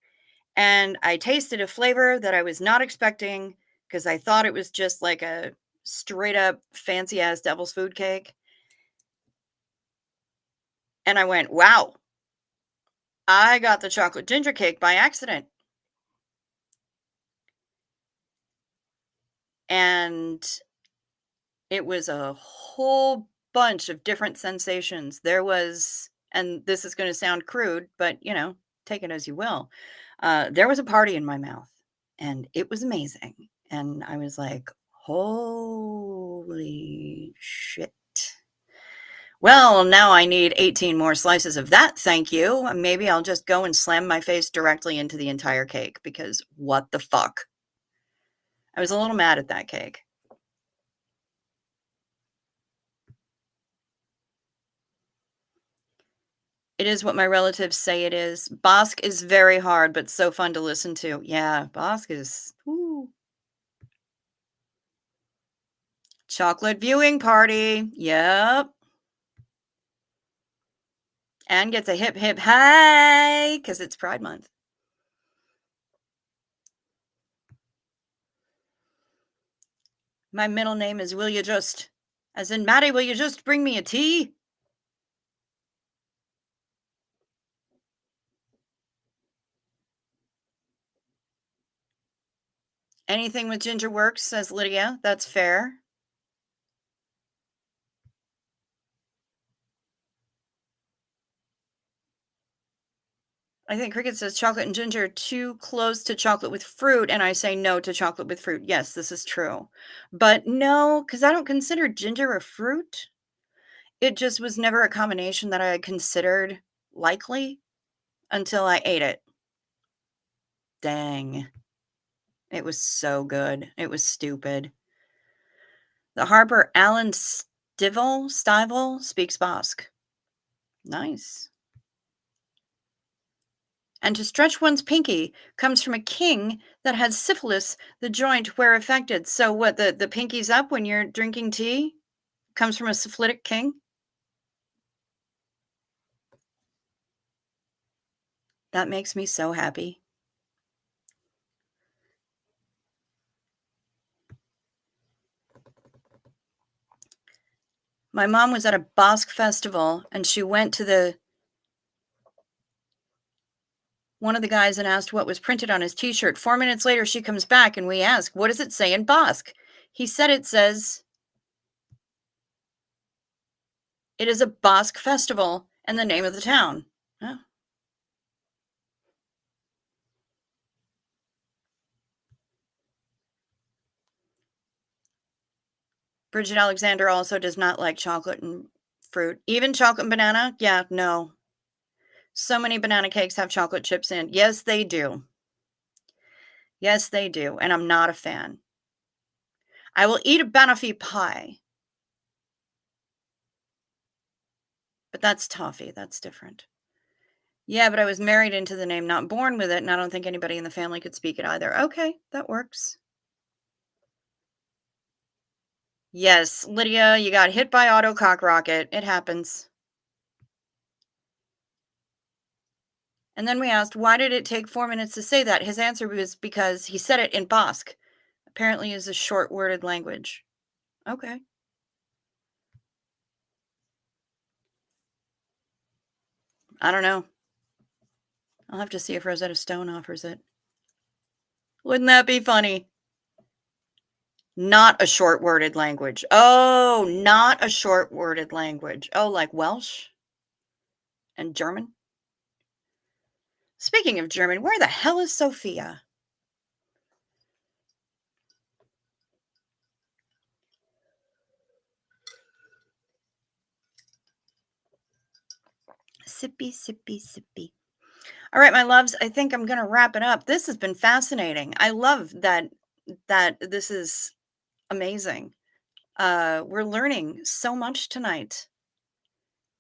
and I tasted a flavor that I was not expecting, because I thought it was just like a straight up fancy ass devil's food cake. And I went, wow, I got the chocolate ginger cake by accident. And it was a whole bunch of different sensations. There was, and this is going to sound crude, but take it as you will. There was a party in my mouth, and it was amazing. And I was like, holy shit. Well, now I need 18 more slices of that, thank you. Maybe I'll just go and slam my face directly into the entire cake, because what the fuck? I was a little mad at that cake. It is what my relatives say it is. Basque is very hard, but so fun to listen to. Yeah, Basque is... Woo. Chocolate viewing party. Yep. And gets a hip, hip, hey, because it's Pride Month. My middle name is Will You Just, as in Maddie, will you just bring me a tea? Anything with ginger works, says Lydia. That's fair. I think Cricket says chocolate and ginger are too close to chocolate with fruit, and I say no to chocolate with fruit. Yes, this is true. But no, because I don't consider ginger a fruit. It just was never a combination that I had considered likely until I ate it. Dang. It was so good. It was stupid. The Harper Alan Stivel speaks Basque. Nice. And to stretch one's pinky comes from a king that had syphilis, the joint where affected. So what, the pinky's up when you're drinking tea comes from a syphilitic king? That makes me so happy. My mom was at a Basque festival and she went to one of the guys and asked what was printed on his t-shirt. 4 minutes later, she comes back and we ask, what does it say in Basque? He said it says, it is a Basque festival and the name of the town. Oh. Bridget Alexander also does not like chocolate and fruit. Even chocolate and banana? Yeah, no. So many banana cakes have chocolate chips in. Yes, they do. Yes, they do. And I'm not a fan. I will eat a banoffee pie. But that's toffee. That's different. Yeah, but I was married into the name, not born with it, and I don't think anybody in the family could speak it either. Okay, that works. Yes, Lydia, you got hit by auto cock rocket. It happens. And then we asked, why did it take 4 minutes to say that? His answer was because he said it in Basque. Apparently is a short worded language. Okay. I don't know. I'll have to see if Rosetta Stone offers it. Wouldn't that be funny? Not a short worded language. Oh, not a short worded language. Oh, like Welsh and German? Speaking of German, where the hell is Sophia? Sippy, sippy, sippy. All right, my loves, I think I'm going to wrap it up. This has been fascinating. I love that this is amazing. We're learning so much tonight.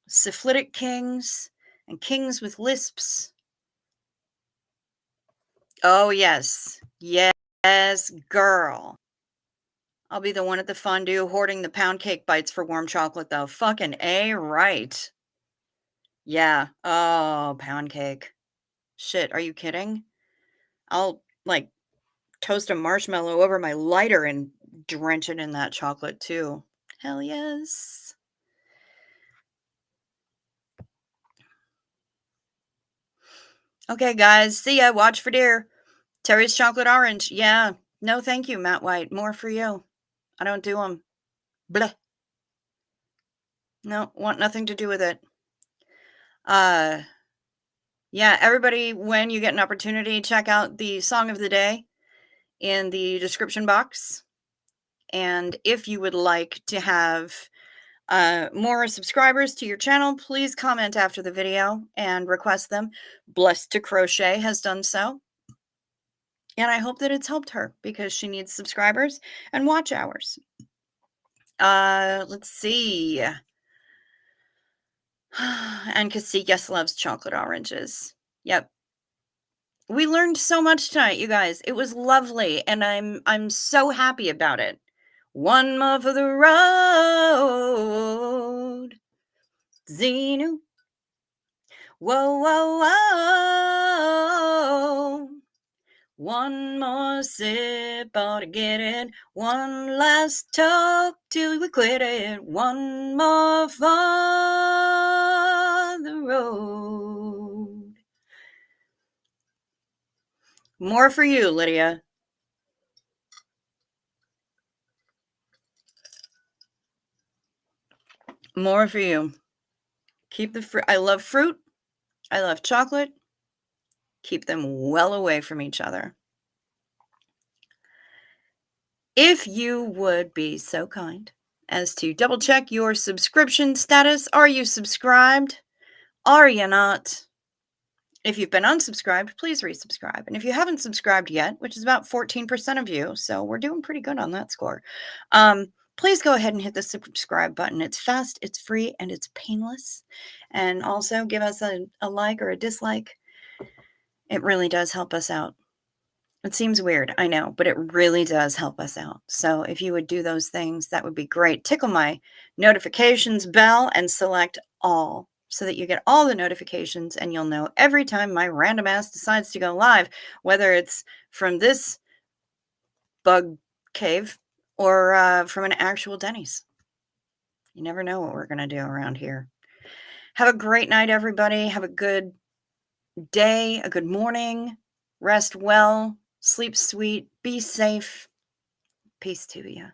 Syphilitic kings and kings with lisps. Oh, yes. Yes, girl. I'll be the one at the fondue hoarding the pound cake bites for warm chocolate, though. Fucking A right. Yeah. Oh, pound cake. Shit, are you kidding? I'll, like, toast a marshmallow over my lighter and drench it in that chocolate, too. Hell yes. Okay, guys. See ya. Watch for deer. Terry's chocolate orange. Yeah. No, thank you, Matt White. More for you. I don't do them. Blah. No, want nothing to do with it. Yeah, everybody, when you get an opportunity, check out the song of the day in the description box. And if you would like to have more subscribers to your channel, please comment after the video and request them. Blessed to Crochet has done so. And I hope that it's helped her because she needs subscribers and watch hours. Let's see. And Casillas loves chocolate oranges. Yep. We learned so much tonight, you guys. It was lovely, and I'm so happy about it. One more for the road. Xenu. Whoa, whoa, whoa. One more sip, ought to get it. One last talk till we quit it. One more for the road. More for you, Lydia. More for you. Keep the fruit. I love fruit. I love chocolate. Keep them well away from each other. If you would be so kind as to double check your subscription status. Are you subscribed? Are you not? If you've been unsubscribed, please resubscribe. And if you haven't subscribed yet, which is about 14% of you, so we're doing pretty good on that score, please go ahead and hit the subscribe button. It's fast, it's free, and it's painless. And also give us a like or a dislike. It really does help us out. It seems weird, I know, but it really does help us out. So if you would do those things, that would be great. Tickle my notifications bell and select all so that you get all the notifications and you'll know every time my random ass decides to go live, whether it's from this bug cave or from an actual Denny's. You never know what we're going to do around here. Have a great night, everybody. Have a good day, a good morning. Rest well. Sleep sweet. Be safe. Peace to you.